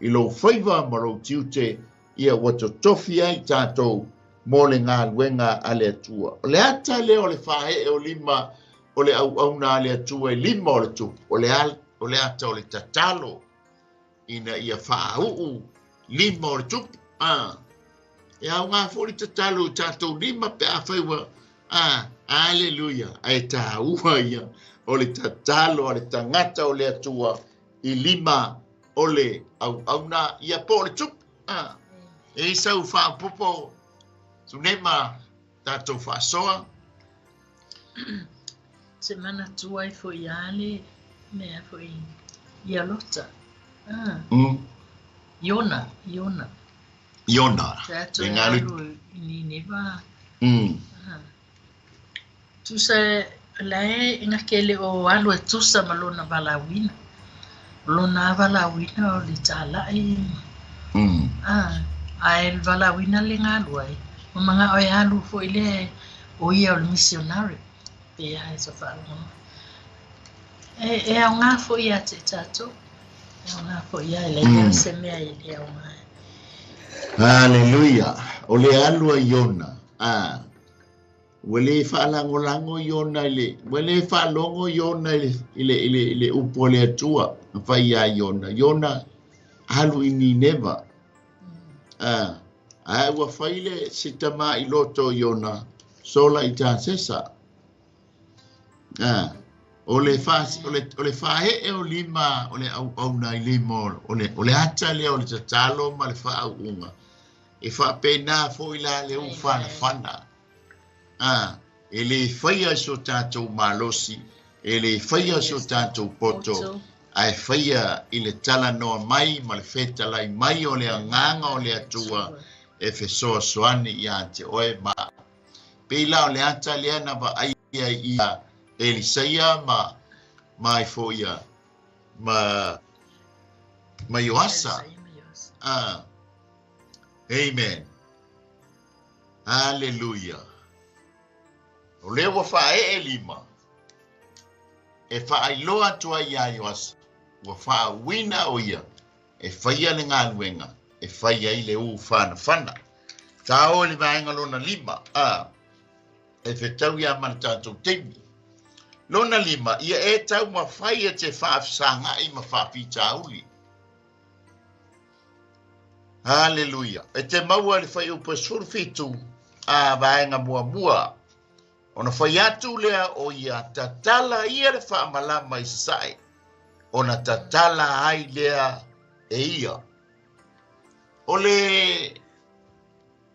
i lo whaiva ma lo tiute ia wato tofi ai tātou mō le ngā luenga a le atua. O le ata le o le whahe o lima o le au na le atua i lima o le tupu. O le ata o le tatalo ina ia whaau lima o le tupu. E au ngā fōri tatalo tātou lima pe a whaiwa. Aleluia. Ai tā ua ia o le tatalo o le tangata o le atua i lima o le au na ia po le tupu. E sau whaapopo tunema tātou whaasoa. Se mana tua i fo i ale, mea fo i Ialota. Iona. Tātou e alu i Nineva. Tusa lae inga kele o alu e tusa ma lona valawina. Lona valawina o le tālai. Ai valawina le ngalu ai. O mga oi alu fo ile o ia o le missionary. Pe ai so whaalono. E au ngā fo ia te tātou. E au ngā fo ia le ia se mea i le au ngā. Hallelujah. O le alu a Iona. Wele whaalango Iona ile. Wele whaalongo Iona ile upo le atua. Whai a Iona. Iona alu i Nineva. Ua whaile se tama i loto Iona sola i tā sesa. O le whahe e o lima o le au na i lima o le ata lea o le tatalo ma le whaau unga. E whapena fo i la le u whana. E le whaia so tātou malosi, e le whaia so tātou poto. Ai whaia i le tala noa mai ma le whetala i mai o le anganga o le atua. E fesoa soani i ante oe ma. Peila o le ata lea na wa aia ia Elisaia ma i fo ia. Ma Yoasa. Amen. Hallelujah. O le wa whae e lima. E whaailoa tua ia Yoasa. Wa whaawina o ia. E whaia le ngā luenga. E whaia i le u whana. Tā o le vaenga lona lima. E whetau ia mana tātou teimi. Lona lima, ia e tau ma whaia te whaafsanga i ma whaapita uli. Hallelujah. E te maua le whai upa surfitu a vaenga mua. Ona whai atu lea o ia tatala ia le whaamalama i sai. Ona tatala ai lea e ia. O le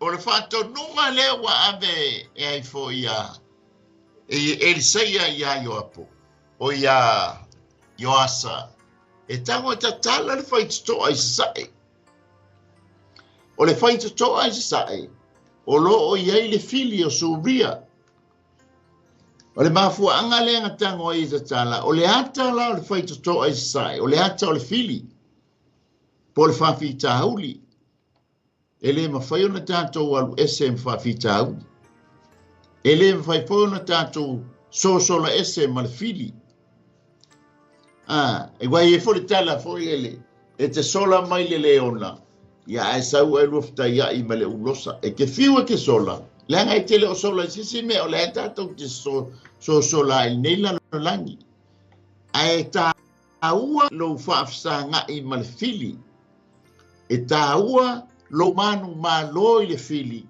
whātonunga lea wa ave e ai fo ia. E Elisaia ia Ioapo. O ia Yoasa. E tango e tatala le whaitotoa i sai. O le whaitotoa i sai. O lo o iai le fili o Suria. O le mafua anga lea tango i tatala. O le ata la o le whaitotoa i sai. O le ata o le fili. Po le whawhita hauli. E le mawhai ona tātou alu ese mwhawhita hauli. E le mawhai na tātou sosola ese ma le fili. E wai e fori tala fori ele. E te sola mai le leona. Ia e sau e lufta ia i ma le ulosa. E ke fiu e ke sola. Le anga i tele o sola i sisi me o le e tātou te sosola i neila no langi. A e tā ua lo whaafsa nga i ma le fili. E tā ua lo manu ma lo i le fili.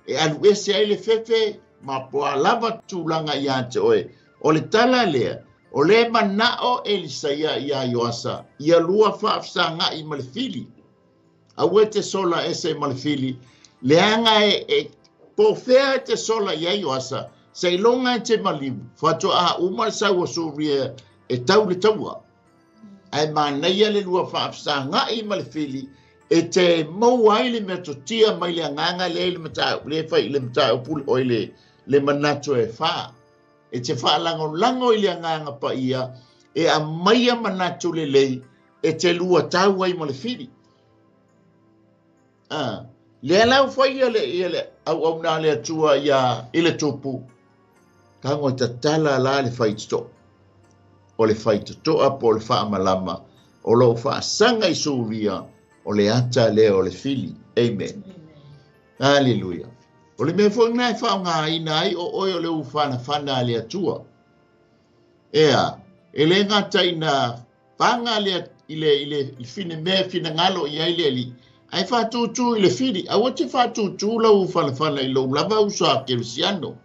E alu ese ai le fefe ma poa lava tūlanga i ante oe. O le tala lea, o le manao Elisaia i a Yoasa, i a lua whaafsa nga i malefili. A ue te sola ese malefili, le anga e pofea te sola i a Yoasa, se ilonga e te malimu, whato a umar saua Suria e tau le taua. Ai manaia le lua whaafsa nga i malefili, e te mau ai le mea totia mai le anganga le matau, le whai le matau puli oi le manato e wha. E te wha lango i le anganga pa ia, e a maia manato le lei, e te lua tau ai ma le whiri. Le alau whai le au nā le atua ia i le tupu, kango ta tala la le whai tito. O le whai titoa po le wha amalama, o lo whaasanga I sūria o le ata le o le fili. Amen. Hallelujah. O le mea fwoi nai whaonga ina ai o oi o le whana le atua. Ea, e le ngata ina whanga I le fine mea fina ngalo I ai le li. Ai whātūtū I le fili. A wate whātūtū lau whana I lo lava usa kerisiano.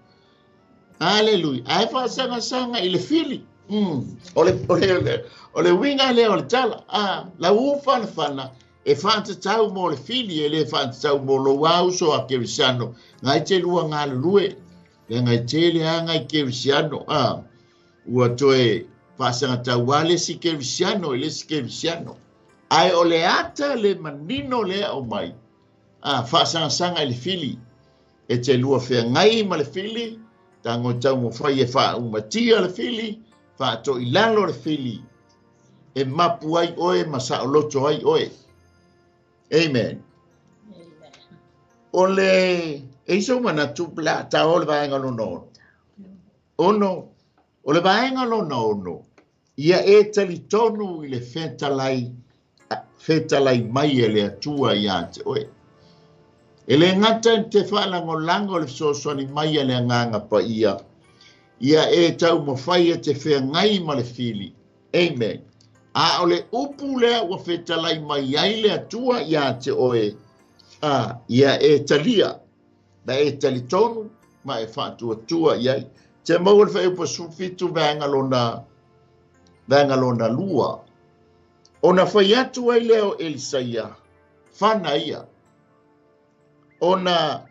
Hallelujah. Ai whaasanga I le fili. O le winga le o le tala. La whana. E whanta tau mo le fili, e le whanta tau mo lo wauso a kerisiano. Ngai te lua ngā lue, le ngai te le a ngai kerisiano. Ua toe whasanga tau wale si kerisiano, e le si kerisiano. Ai o le ata le manino le o mai. Whasanga sanga I le fili. E te lua whea ngai ma le fili, tango tau mo whai e wha umatia le fili, wha to I lalo le fili. E mapu ai oe, ma sa o loto ai oe. Amen. Ole iso mana tupla ta ole vaenga no. Ono ole vaenga no. Ia e tali tonu I le fetalai mai ele atua ia te oe. Ele ngata te whala ngolango le sosoni mai ele nganga pa ia. Ia e tau mo whai te whea ngai ma le fili. Amen. A ole upu lea ua fetalai mai ai le atua ia te oe. Ia e talia. Na e tali tonu, ma e whātua tua iai. Te maua le whai upa sufitu vanga lona lua. Ona whai atu ai leo Elisaia. Whana ia. Ona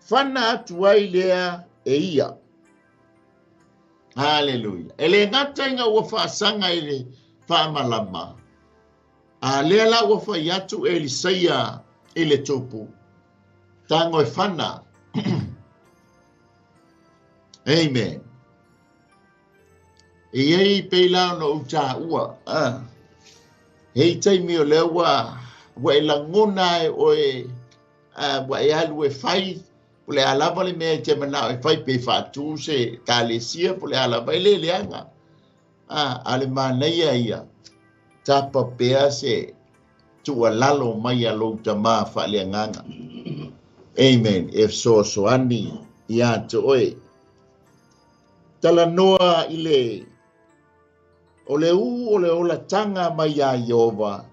whana atu ai lea e ia. Hallelujah. Ele ngata inga ua whaasanga ele whaamalama. Lea la ua whai atu Elisaia ele tupu. Tango e whana. Amen. E ei peila no uta ua. Hei taimi o lea wa e langona e oe wa e alu e whai. Pule alava le mea te manao e whai pe whātu se kālesia. Pule alava e le leanga. Ale māneia ia. Tapa pea se tua lalo mai a louta maa whaalea nganga. Amen. E so ani ia te oe. Tala noa I le o le ola tanga mai a Iova.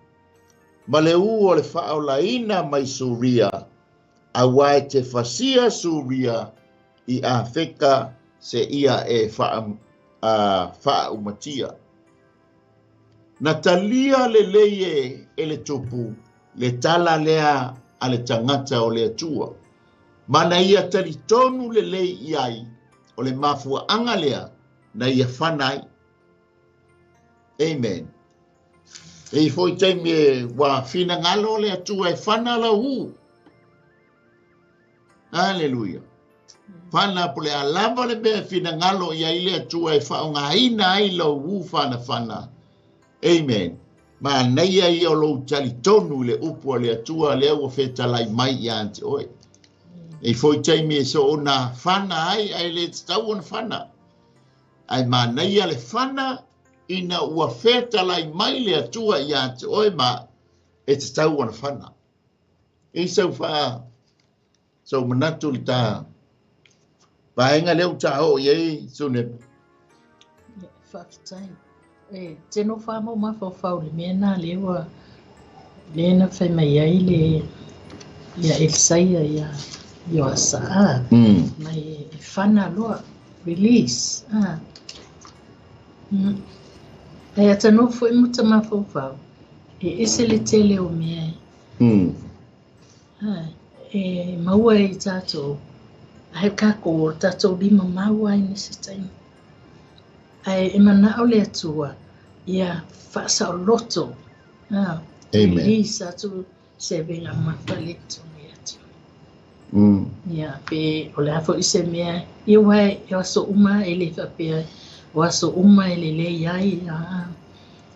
Ma le o le whaolaina mai Suria. A wae te whasia Suria I a wheka se ia e wha umatia. Na talia le leie e le tupu, le tala lea a le tangata o le atua. Mana ia tali tonu le lei iai, o le mafua anga lea, na ia whanai. Amen. E foi taimi e wa fina ngalo le atua e whana la hu. Hallelujah. Whana pole a lava le mea fina ngalo ia ile atua e whaonga ina ai la hu whana. Amen. Ma neia I o lo tali tonu le upu le atua le o fetalai mai ia ante oe. E foi taimi e so ona whana ai le tau on whana. Ai ma neia le whana ina ua fetalai mai le atua ia ante oe ma e te tau on whana. E sau wha so manatu li ta vaenga leo ta ho iei sune. Whakitai. Tēnō whāmau mawhau le mea nā lewa lena whai mai ai le ia Elisaia ia Ioasa. Mai e whana loa, release. E atano fwoi muta mawhau. E ese le tele o mea. E maua I tātou. Ahe kako tātou lima maua I nese taimi. Ai e mana o le atua ia whaasa o loto. Amen. Release atu se venga mawhaleto le atu. Ia pe o le hafo I se mea ia wai e waso uma e le whapea. Waso uma e le le iai.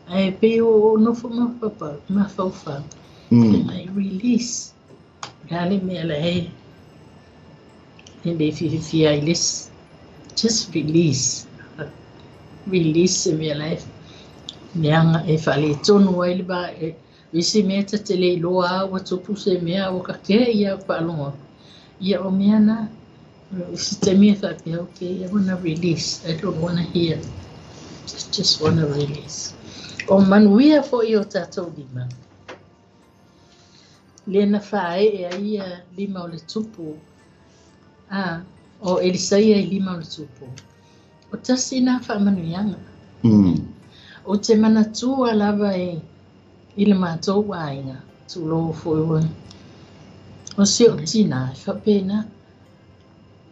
Ai pe o nofo mawhauwha. Ai release. Gale mea le hei. E le whiwhi ai lis. Just release. Release in your life. Neanga e whale tonu ai le ba e visi mea ta te le loa wa tupu se mea o ka ke ia whalonga. Ia o mea na, visi te mea whape, okay, I wanna release, I don't wanna hear. Just wanna release. O manuia fo i o tātou lima. Lena whae e aia lima o le tupu. O Elisaia i lima o le tupu. O tasi nā wha manuianga. O te manatua lava i le mātou wāinga. Tu lo fo i wan. O se o tina, whapena.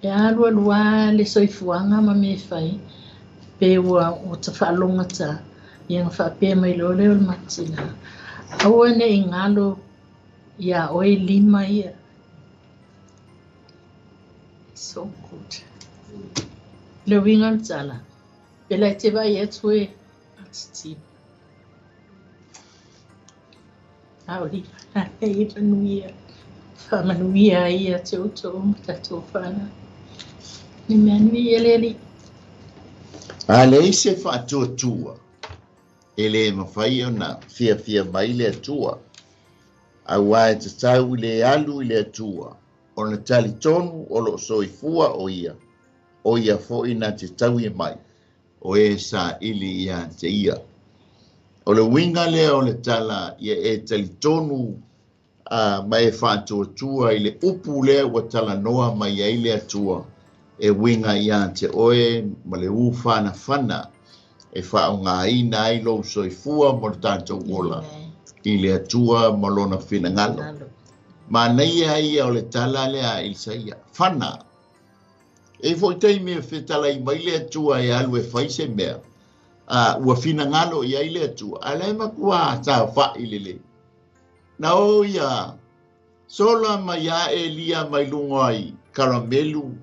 E alua lua le soifuanga ma me whai. Pe ua o ta whaalonga ta. Ianga whapea mai lo leo le matina. Aua ne i ngalo ia oe lima ia. So good. Le winga tala. Pela te vai e tue atiti. Auli, hei manuia. Whamanuia ia te uto tatou whana. Ni mea nui e leli. A le ise whātua. E le mawhai o na fia mai le atua. A wae te tau i le alu i le atua. O na tali tonu o lo soifua o ia. O ia fo ina te tau i mai. O e sa ili ia te ia. O le winga le o le tala ia e tali tonu mai e whātua i le upu le wa tala noa mai ai le atua. E winga ia te oe ma le ufana whana. E whaonga ina ai lo soifua mo le tātou ola. I le atua ma lona whina ngalo. Ma nei ai o le tala le a Elisaia. Whana. E fo tei me whetala i mai le atua e alu e whaise mea. Ua whina ngalo i ai le atua. A le makua tā wha i lele. Na o ia. Sola mai a e lia mai lungai karamelu.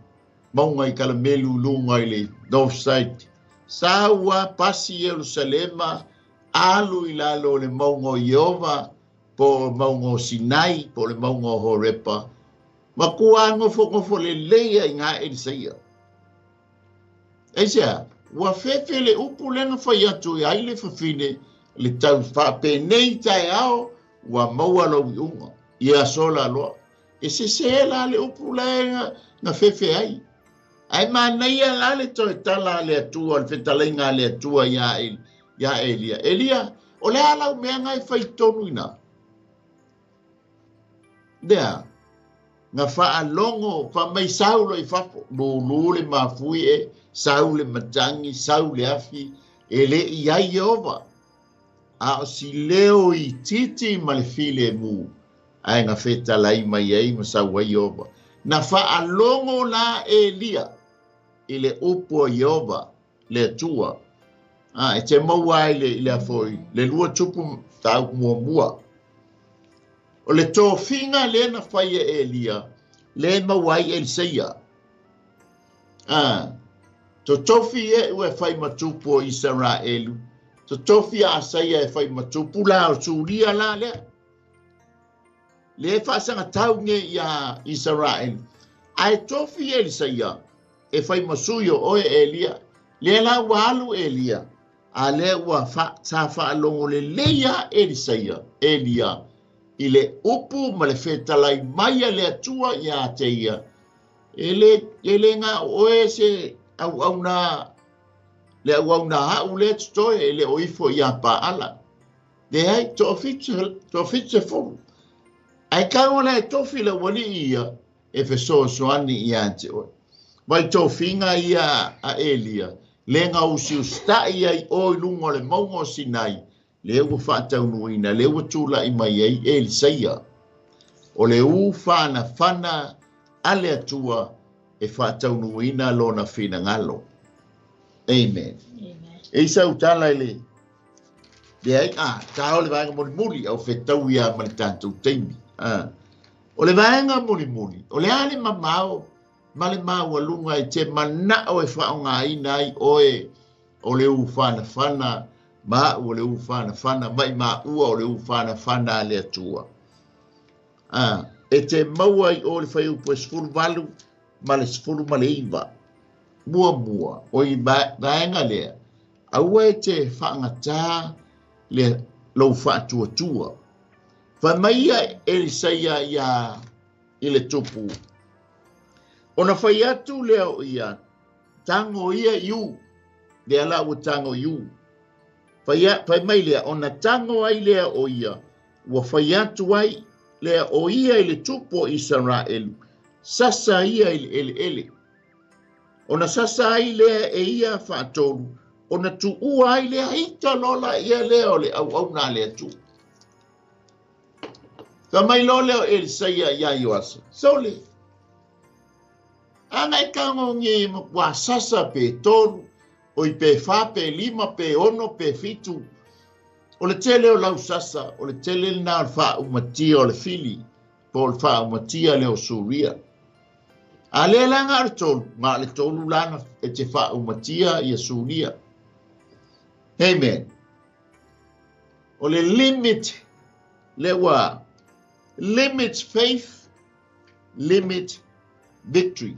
Maungai karamelu lungai le North Side. Sa ua pasi Jerusalema. Alu i lalo le maungo Iova. Po maungo Sinai, po le maungo Horepa. Ma kua ngofo le leia i ngā Elisaia. Eisa, ua fefe le upu lenga whai atu i aile whawhine le tau whape nei tai ao, ua maua lau i unga. Ia sola loa. E se la le upu lenga na fefe ai. Ai ma neia la le toi tala le atua, le whetalenga le atua ia Elia. Elia, o le alau mea ngai whai tonu ina. Dea, nga wha longo, wha mai saulo i whapo, lulu le mafui e, sau le matangi, sau le afi, e le i ai Jehova. A o si leo i titi ma le file mu, ai nga wheta lai mai ei ma sau ai Jehova. Na wha longo la Elia, i le upo Jehova, le atua. E te maua i le afoi, le lua tupu tau mua. O le tō whinga le na whaia Elia, le mawai Elisaia. To tofi e ue whai matupu o Israelu. To tofi a Asaia e whai matupu la o Suria la lea. Le whaasanga taunge i a Israel. Ai tofi Elisaia e whai masuyo o Elia. Le la walu Elia. A le ua ta whaalongo le leia Elia. I le upu ma le whetalai maia le atua i a te ia. E le ngā oe se au na hau le tutoe e le oifo i a paala. De hai to fitse folu. Ai kaona e tofi le wali ia e soani i a te oe. Vai to finga i a Elia. Le ngā usi ustai ai oi lungo le maungo Sinai. Le ua whaataunuina, le ua tūla i mai ei Elisaia. O le whana ale atua e whaataunuina lona whina ngalo. Amen. E sau tala ele. Le ai, tau le vaenga muri au whetau ia mani tātou teimi. O le vaenga muri. O le ale mamao, male mau alunga e te manao e whaonga ina ai oe. O le whana. Ma o le whana, mai ma ua o le whana le atua. E te maua i o le whai upo e sfuru walu, ma le sfuru ma le iwa. Mua, o i vaenga lea. Aua e te whaangata le lo whātua. Whamaia Elisaia ia i le tupu. Ona whai atu leo ia, tango ia iu, le ala ua tango iu. Whai mai lea, ona tango ai lea o ia, ua whai atu ai lea o ia i le tupu o Israelu, sasa ia i le ele. Ona sasa ai lea e ia whaatolu, ona tu ua ai lea ita lola ia lea o le au nā lea tu. Ka mai lo leo Elisaia ia Ioasa. Sole. Anga e kango ngi wa sasa pe tolu, o i pe fa pe lima pe ono pe fitu. O le tele o lau sasa, o le tele na o fa umatia o le fili, po le fa umatia leo suria. A le langa ar tolu, ma le tolu lana e te fa umatia ia suria. Amen. O le limit le wa limit faith, limit victory.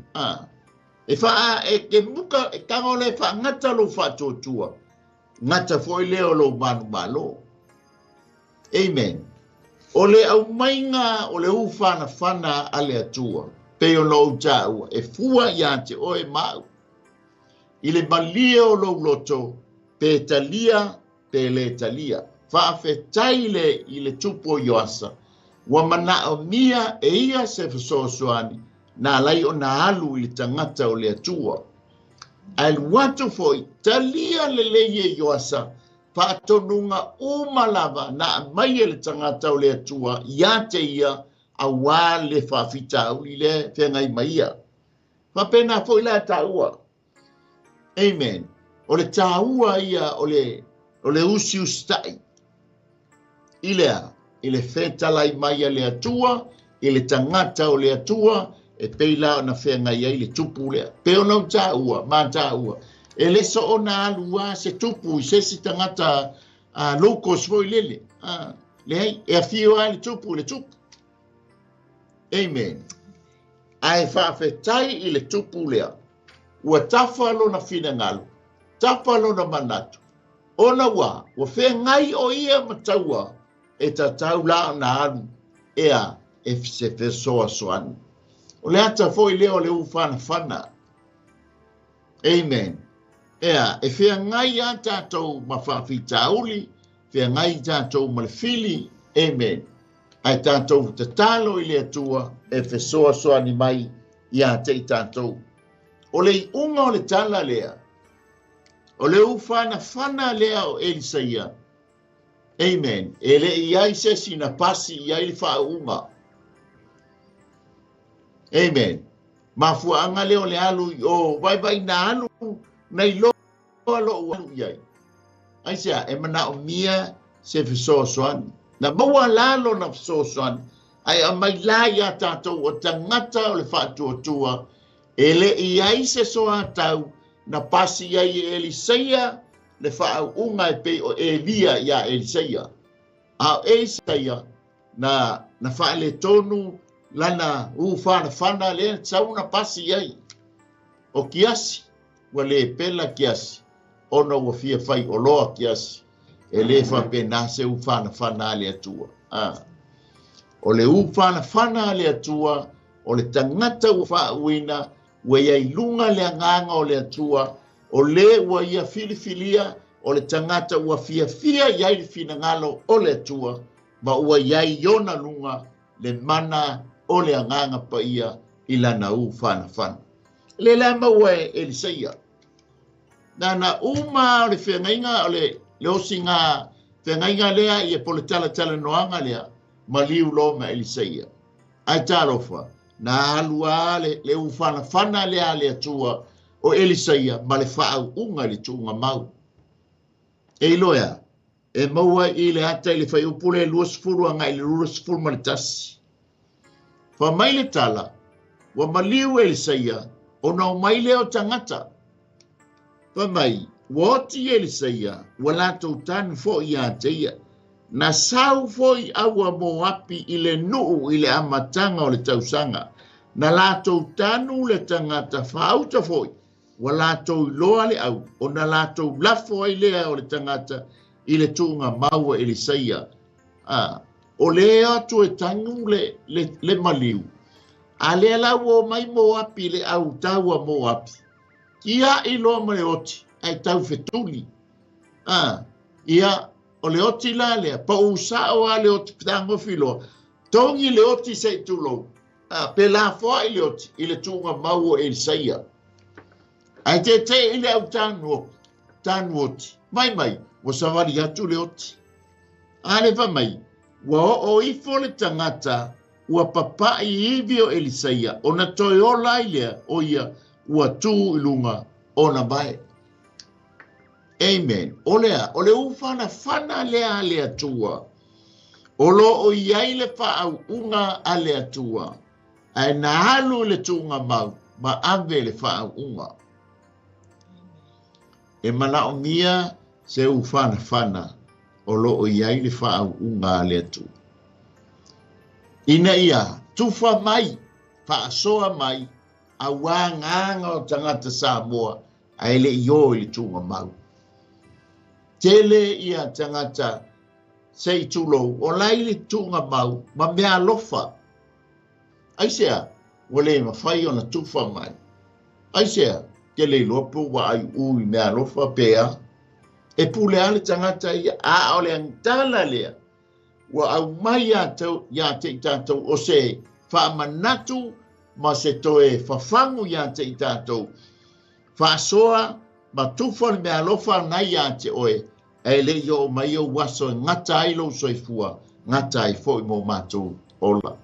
E wha e ke muka e kango le wha ngata lo wha tōtua. Ngata foi leo lo manu malo. Amen. O le au mainga o le ufana whana ale atua. Peo lo jau e fua ia te oe mau. I le malia o lo loto pe talia pe le talia. Wha whetai le i le tupo Ioasa. Wa mana o mia e ia se fesoasoani na lai o na alu i le tangata o le atua. Al watu foi talia le leie Ioasa whaatonunga umalava na mai le tangata o le atua ia te ia a wā le whawhitau i le whengai maia. Whapena foi la taua. Amen. O le taua ia o le usi ustai. Ilea. I le whetalai mai a le atua, i le tangata o le atua, e peila o na whengai ai le tupu lea. Peo nau tāua, mā tāua. E le so o na alua se tupu, i se si tangata locos foi lele. Le hei, e a fio ai le tupu. Amen. Ai whawhetai i le tupu lea. Ua tawhalo na whina ngalu, tawhalo na manatu. Ona wā, ua whengai o ia mataua, e ta tau la na alu ea e se fesoa soan. O le ata foi leo le ufana fana. Amen. Ea, e fea ngai a tātou ma whawhita uli, fea ngai tātou ma le fili. Amen. Ai tātou te talo i le atua e fesoa soani mai i a te tātou. O le unga o le tala lea. O le ufana fana lea o Elisaia. Amen. E le iai se sina pasi iai le whaunga. Amen. Mafua anga leo le alu o vai na alu nei lo alu iai. Aisea, e mana o mia se fiso soan. Na maua lalo na fiso soan. Ai a mai lai a tātou o tangata o le whātua. E le iai se soa tau na pasi iai Elisaia le whaau unga e pe o Elia ia Elisaia. A Elisaia na wha le tonu lana whana le tau na pasi iai. O kiasi, wa le pela kiasi. Ono wa fia whai o loa kiasi. E le whapena se whana le atua. O le whana le atua, o le tangata whauina, wa iai lunga le anganga o le atua, o le ua ia filifilia, o le tangata ua fia iai le fina ngalo o le atua, ma ua iai iona lunga le mana o le anganga pa ia ilana whana. Le lama ua Elisaia. Na uma o le whengainga o le osinga whengainga lea i e pole tala noanga lea, ma liu lo ma Elisaia. Ai tārofa, na alua le whana lea le atua, o Elisaia ma le whaau unga le tuunga mau. E loia, e maua i le ata i le whai upule luasfuru anga i le luasfuru ma le tasi. Wha mai le tala, wa maliu Elisaia, o nau mai leo tangata. Wha mai, wa oti Elisaia, wa lato tanu fo i a teia, na sau fo i awa mo api i le nuu i le amatanga o le tausanga, na lato tanu le tangata whauta fo i, wa lātou loa le au, o na lātou lafo ai lea o le tangata, i le tuunga maua Elisaia. O le atu e tangu le maliu. A le la wo mai mo api le au taua mo api. Ia i loa mo le oti, ai tau fetuli. Ia o le oti la lea, pa usao a le oti pitango filo. Tongi le oti se tulo. Pe la foa i le oti, i le tuunga maua Elisaia. Ai te i le au tanu oti. Mai, wa savali atu le oti. Ale va mai, wa o ifo le tangata, ua papa i ivio Elisaia, o na toi o lailea o ia, ua tu ilunga o na bae. Amen. O le ufana fana lea tua. O lo o iai le whaau unga a lea tua. Ai na halu le tunga mau, ma ave le whaau unga. E mana o mia se ufana fana, o lo o iai le whaau unga a lea tua. Ina ia, tufa mai, whaasoa mai, a wanganga o tangata Samoa, a ele io i le tunga mau. Tele ia tangata sei tulo, o lai le tunga mau, ma mea lofa. Aisea, wale ma whai o na tufa mai. Aisea, ke le lopo wa ai ui mea lofa pea, e pule ale tangata ia, a ole angtala lea, wa au mai ya te tātou o se whaamanatu ma se toe whawhangu ya te tātou. Whaasoa ma tufa mea lofa nai ya te oe, e le yo mai o waso ngata ailo soifua, ngata ai foi mo mātou ola.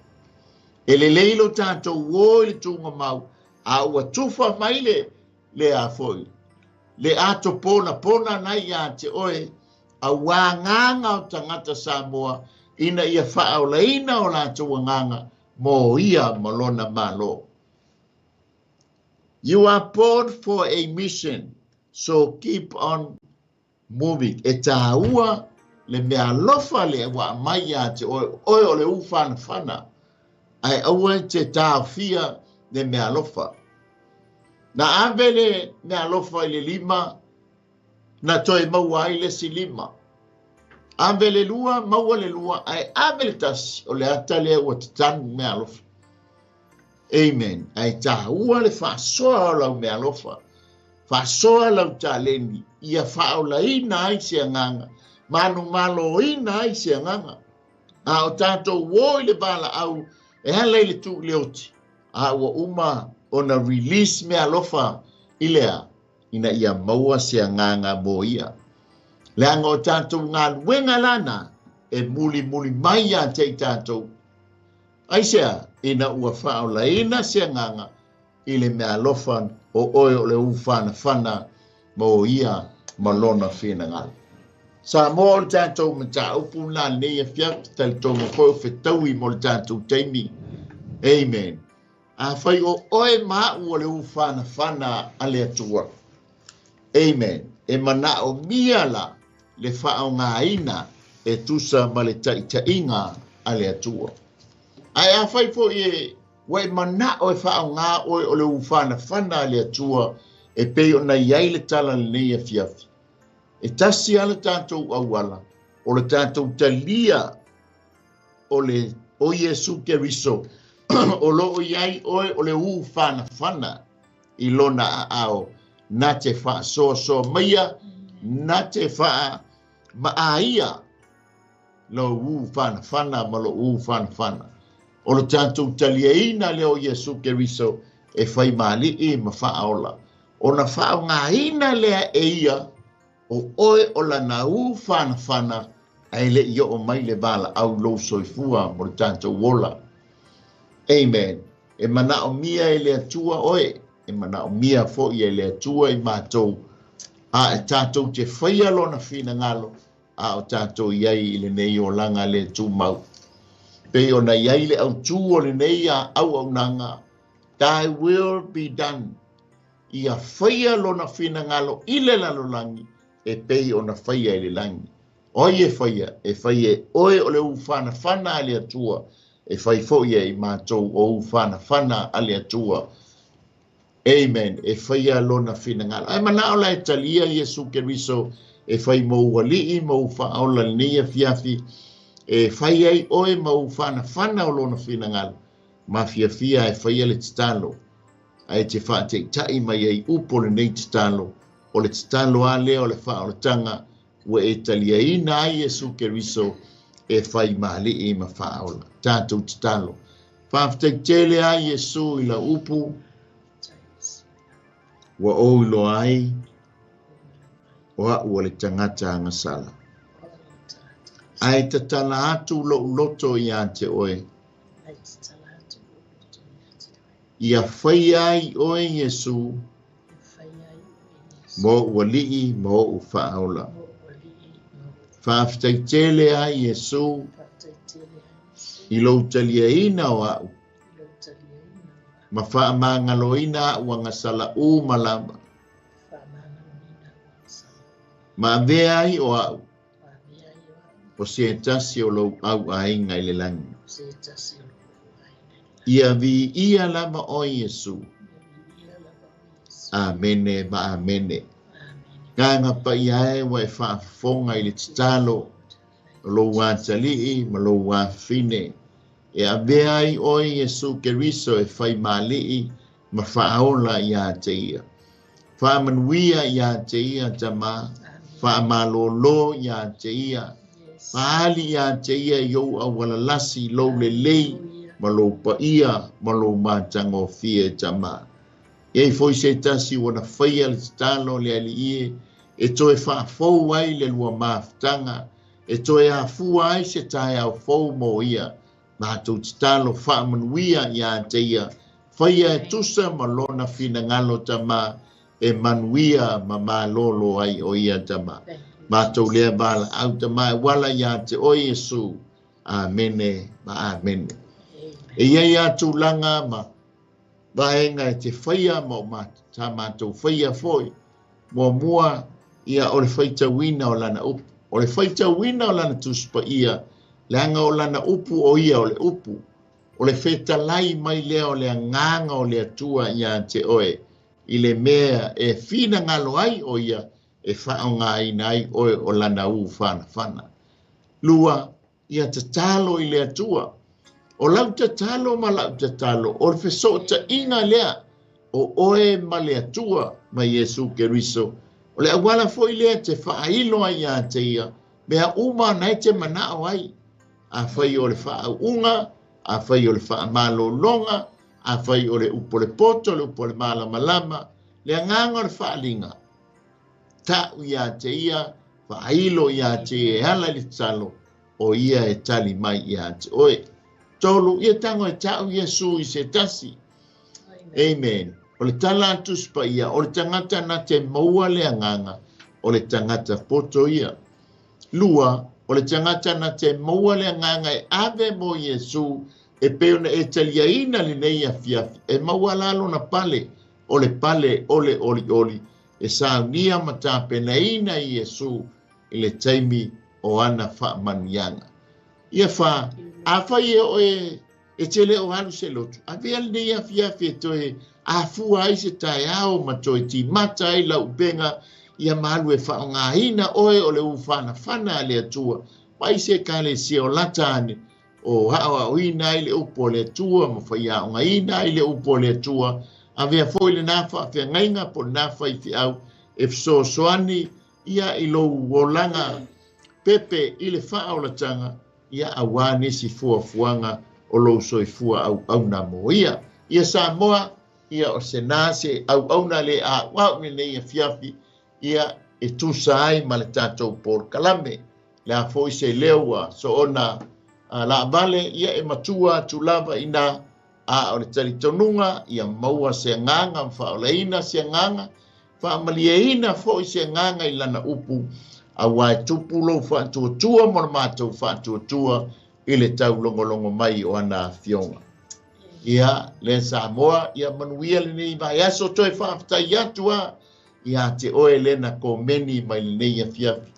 E le leilo tātou woi le tunga mau, a ua tufa mai le a foi. Le ato pona nai ya te oe, a wanganga o tangata Samoa, ina ia whaau leina o lātou wanganga, mo ia malona malo. You are born for a mission, so keep on moving. E tāua le mea lofa le wa mai a te oe o le ufana fana. Ai aua te tāwhia le mea lofa. Na avele mea lofa i le lima, na toi maua i le si lima. Avele lua, maua le lua, ai avele tasi o le ata lea ua te tanu mea lofa. Amen. Ai tāua le whaasoa o lau mea lofa. Whaasoa lau tā leni. Ia whaola ina ai se anganga. Manu malo ina ai se anganga. A o tātou woi le bala au, e halei le tu leoti. A ua uma o na release mea lofa ilea. Ina ia maua se anganga mo ia. Le anga o tātou ngā luenga lana, e muli mai a te tātou. Aisea, ina ua whaola ina se anganga, ile mea lofa o oe o le ufana fana mo ia malona whina ngal. Sa mo le tātou mata upu nā nea fiak, tali tō mo koe whetaui mo le tātou teimi. Amen. A whai o oe maa ua le ufana fana ale atua. Amen. E mana o mia la le whao ngā ina e tusa ma le tainga ale atua. Ai a whai po e wai mana o e whao ngā oe o le ufana fana ale atua e pei o na iai le tala le nea fiafi. E tasi ala tātou awala, o le tātou talia o Yesu Keriso, o lo o iai oe o le ufana fana i lona a ao, na te wha so maia, na te wha maaia, lo ufana fana ma lo ufana fana. O le tātou talia ina le o Yesu Keriso e whai mali i ma wha aola. O na wha ngā ina lea e ia, o oe o la na ufana fana, ai le ia o mai le bala au lo soifua mo le tātou wola. Amen. E mana o mia e le atua oe, e mana o mia fo i e le atua i mātou, a e tātou te whaia lona whina ngalo, a o tātou iai i le nei o langa le tū mau. Pei o na iai le au tū o le nei a au nanga, thy will be done. Ia whaia lona whina ngalo i le lalolangi, e pei o na whaia i le langi. Oi e whaia oe o le ufana fana le atua, e whai foia i mātou o ufana fana ale atua. Amen. E whaia lona whina ngalo. Ai mana o lai talia Yesu Keriso e fai mo wali mo fa ola ni fiafi e fai ai oe mo fana o lona fina ngal ma fia e fai le talo ai te fa te tai mai ai upo le nei talo o le talo a le o le fa o le tanga wa e talia ina ai Yesu Keriso e fai mali e ma fa ola tatou talo fa te tele ai Yesu i la upu wa o lo ai o le tangata ngasala ai te tala atu loto ia te oe ia whai ai oe Yesu mo wali'i mo u whaaola whaaftai tele ai Yesu i lo talia ina o au ma whaamangaloina ua ngasala u malama ma vea ai o au o se tasi o lo au ai ngai le langi ia vi ia lama o Yesu amene ma amene nganga pa ia e wa fa fonga i le talo lo wa tali ma lo wa fine e ave ai o Yesu Keriso e fai mali ma fa ola ia te ia fa manuia ia te ia tama fa malolo ia te ia fa ali ia te ia yo awala lasi lo le lei ma lo pa ia ma lo matango fie tama e foi se tasi wana faia le talo le ali e toe fa fo ai le lua maftanga e toe a fu ai se tai au fo mo ia ma tu talo fa manuia ia te ia faia e tusa ma lona fina ngalo tama e manuia ma malolo ai o ia tama ma tu le bala au tama wala ia te o Yesu amene ma amene e ia tu langa ma vaenga e te whaia mo mata, ta mātou whaia foi, mua ia o le whaita wina o lana upu. O le whaita wina o lana tuspa ia, leanga o lana upu o ia o le upu. O le wheta lai mai lea o le nganga o le atua ia te oe, i le mea e whina ngalo ai o ia, e whao ngā inai oe o lana u whana. Lua, ia te talo i le atua, o lau te talo ma lau te talo, o le wheso ta inga lea, o oe ma le atua ma Yesu Keriso. O le awala foi lea te whailo ai a te ia, mea uma nei te manao ai, a whai o le wha unga, a whai o le wha malo longa, a whai o le upo le poto, le upo le mala malama, le nganga o le wha linga. Ta ia te ia, whailo ia te e hala le talo, o ia e tali mai ia te oe. Tolu ia tango e tau Yesu i se tasi. Amen. O le tala atuspa ia, o le tangata na te maua le anganga, o le tangata poto ia. Lua, o le tangata na te maua le anganga e ave mo Yesu, e peona e talia ina le nei a fiafi, e maua lalo na pale, o le pale, ole, oli, e saunia mata pena ina i Yesu, i le taimi o ana wha manianga. Ia wha, a whai e tele o alu se lotu. A vea nei a fiafi e toe a fua ai se tae ao ma toe ti mata ai lau penga ia malu e wha o ngā hina oe o le whana le atua. Pai se ka le se o latane o hawa o ina ai le upo le atua ma whai a o ngā ina ai le upo le atua. A vea foi le nafa a whea ngainga po nafa i fi au e fso soani ia i lo wolanga pepe i le wha o la tanga ia awane si fuanga o lo soi fua au na mo ia sa moa ia o senase au na le a wa me nei fiafi ia e tu sai ma le tatou por kalame la foi se lewa so ona la vale ia e matua tu lava ina a o le tali tonunga ia maua se nganga fa o leina se nganga fa malieina foi se nganga i lana upu a wai tupulo fa tua mo matou fa tua i le tau longolongo mai o ana fionga. Ia le Samoa ia manuia le nei vai aso toi fa aftai atua ia te oe lena ko meni mai le nei a fiafi.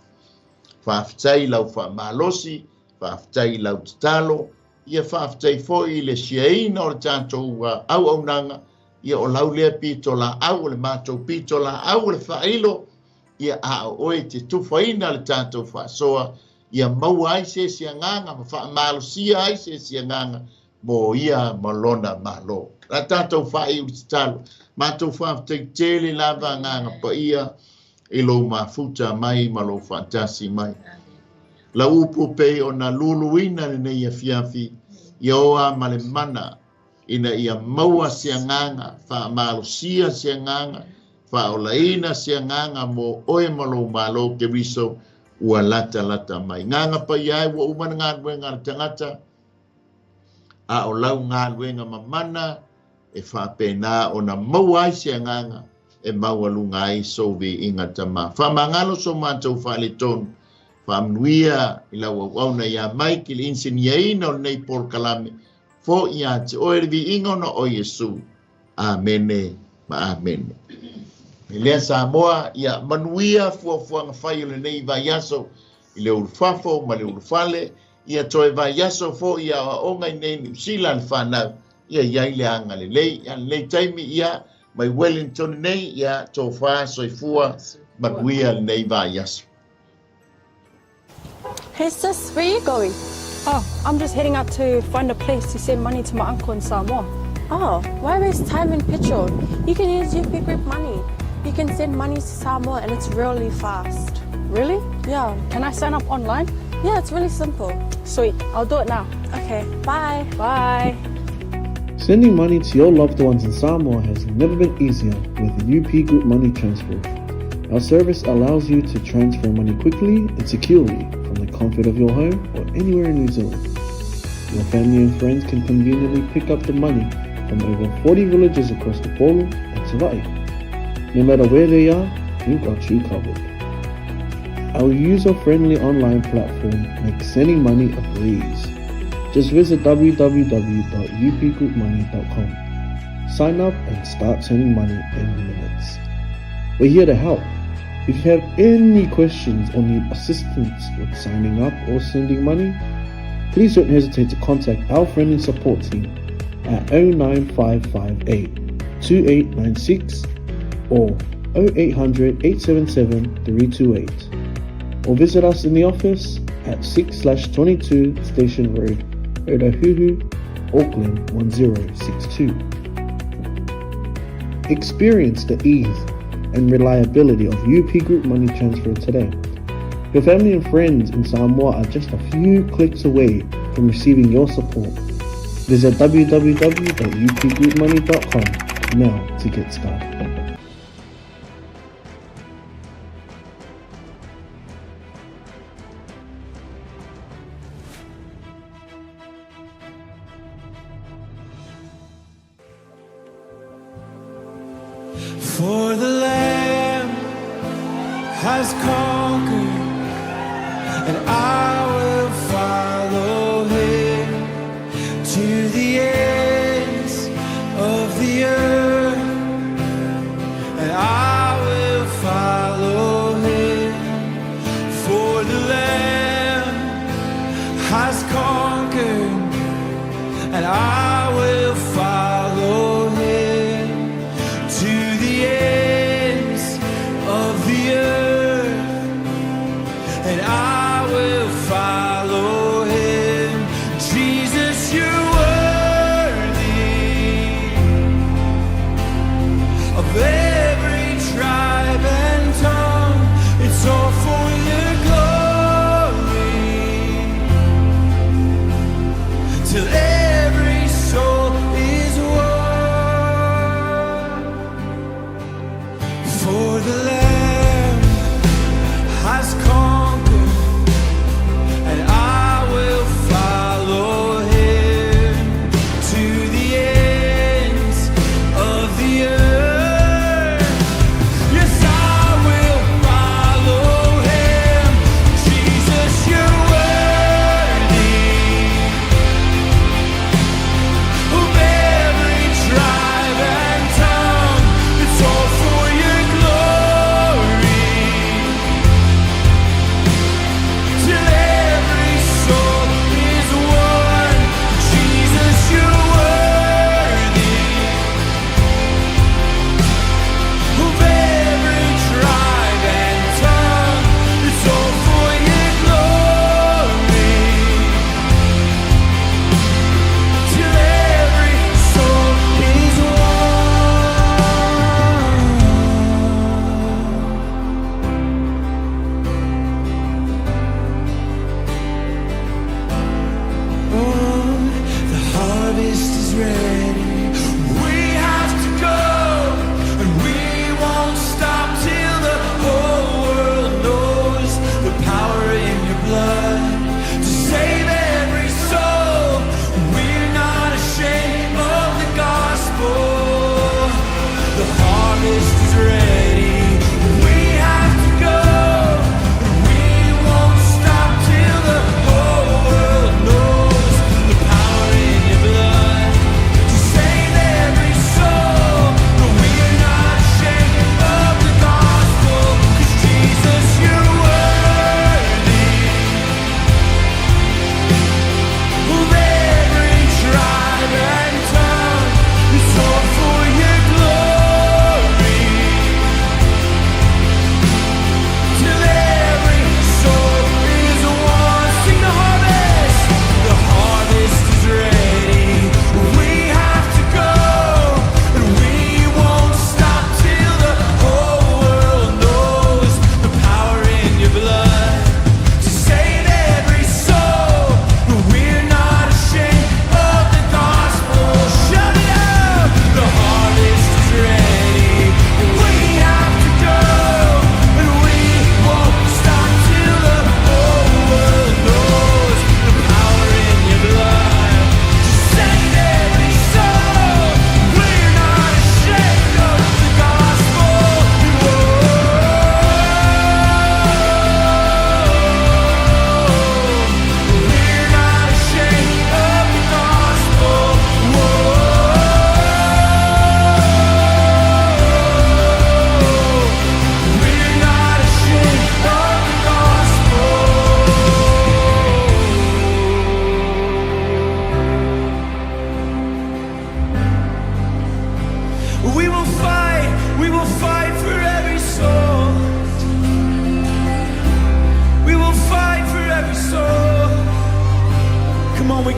Fa aftai lau fa malosi, fa aftai lau talo, ia fa aftai foi le siaina o le tātou au nanga, ia o lau lea pito la au le matou pito la au le failo, ia a oe te tufaina le tātou whaasoa, ia maua ai se sianganga, ma whaamalosia ai se sianganga, mo ia malona malo. La tātou whae u te talo, mātou whaafteitele lava nganga pa ia, ilo mafuta mai, malo fantasi mai. La upo pe o na luluina le nei a fiafi, ia oa male mana, ina ia maua sianganga, whaamalosia sianganga, whaolaina sianganga mo oe malo ke riso ua lata mai. Nganga pa iai ua umana ngā ruenga tangata, a o lau ngā ruenga mamana, e whapena o na maua ai sianganga, e maua lunga ai sovi inga tama. Whamangalo so mātou whale tonu, whamnuia i lau au na ia mai ki le insinieina o nei por kalame, fo ia te oervi inga no o Yesu. Amene, ma amene. Me lea Samoa, ia manuia fuafuanga whai o le nei vaiaso, i le urufafo, ma le urufale, ia toe vaiaso fo ia onga i nei New Zealand whanau, ia iai le anga le lei, ia lei taimi ia, mai Wellington nei, ia tō wha soifua, manuia le nei vaiaso. Hey sis, where are you going? Oh, I'm just heading out to find a place to send money to my uncle in Samoa. Oh, why waste time and petrol? You can use UP Group Money. You can send money to Samoa and it's really fast. Really? Yeah. Can I sign up online? Yeah, it's really simple. Sweet, I'll do it now. Okay, bye. Bye. Sending money to your loved ones in Samoa has never been easier with the UP Group Money Transfer. Our service allows you to transfer money quickly and securely from the comfort of your home or anywhere in New Zealand. Your family and friends can conveniently pick up the money from over 40 villages across the Polo and Savai. No matter where they are, we've got you covered. Our user-friendly online platform makes sending money a breeze. Just visit www.upgroupmoney.com. Sign up and start sending money in minutes. We're here to help. If you have any questions or need assistance with signing up or sending money, please don't hesitate to contact our friendly support team at 09558 2896 or 0800 877 328, or visit us in the office at 6/22 Station Road, Otahuhu, Auckland 1062. Experience the ease and reliability of UP Group Money Transfer today. Your family and friends in Samoa are just a few clicks away from receiving your support. Visit www.upgroupmoney.com now to get started. For the Lamb has conquered, and I will follow him to the ends of the earth, and I will follow him. For the Lamb has conquered, and I will follow him to the ends of the earth, and I will follow him. Jesus, you're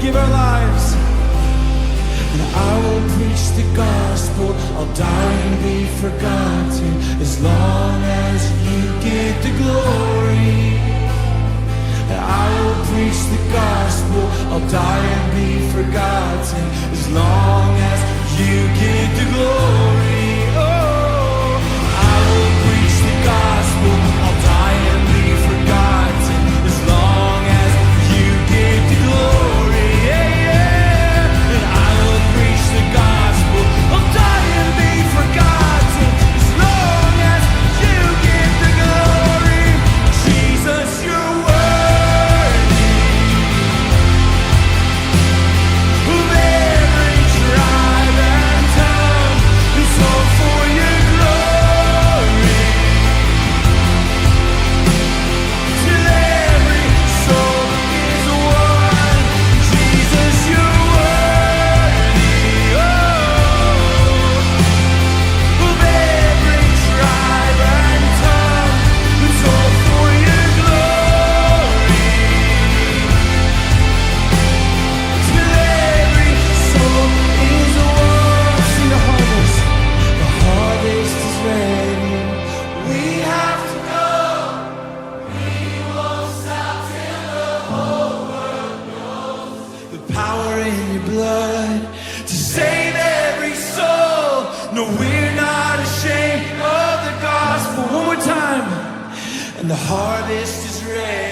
give our lives. And I will preach the gospel. I'll die and be forgotten as long as you get the glory. And I will preach the gospel. I'll die and be forgotten as long as you get the glory. Oh, I will preach the gospel. I'll die and be forgotten as long as you get the glory. Yeah, yeah. And I will preach the gospel. I'll die and be forgotten as long as you get the glory. Jesus, you're worthy of every tribe and tongue. It's all for your glory. Till every soul is one. Jesus, you're worthy, oh, of every tribe and tongue. It's all for your glory. Till every soul is one. See the harvest. The harvest is ready. We have to go. We won't stop till the whole world knows the power in your blood to save every soul. No, we're not ashamed of the gospel. One more time. And the harvest is ready.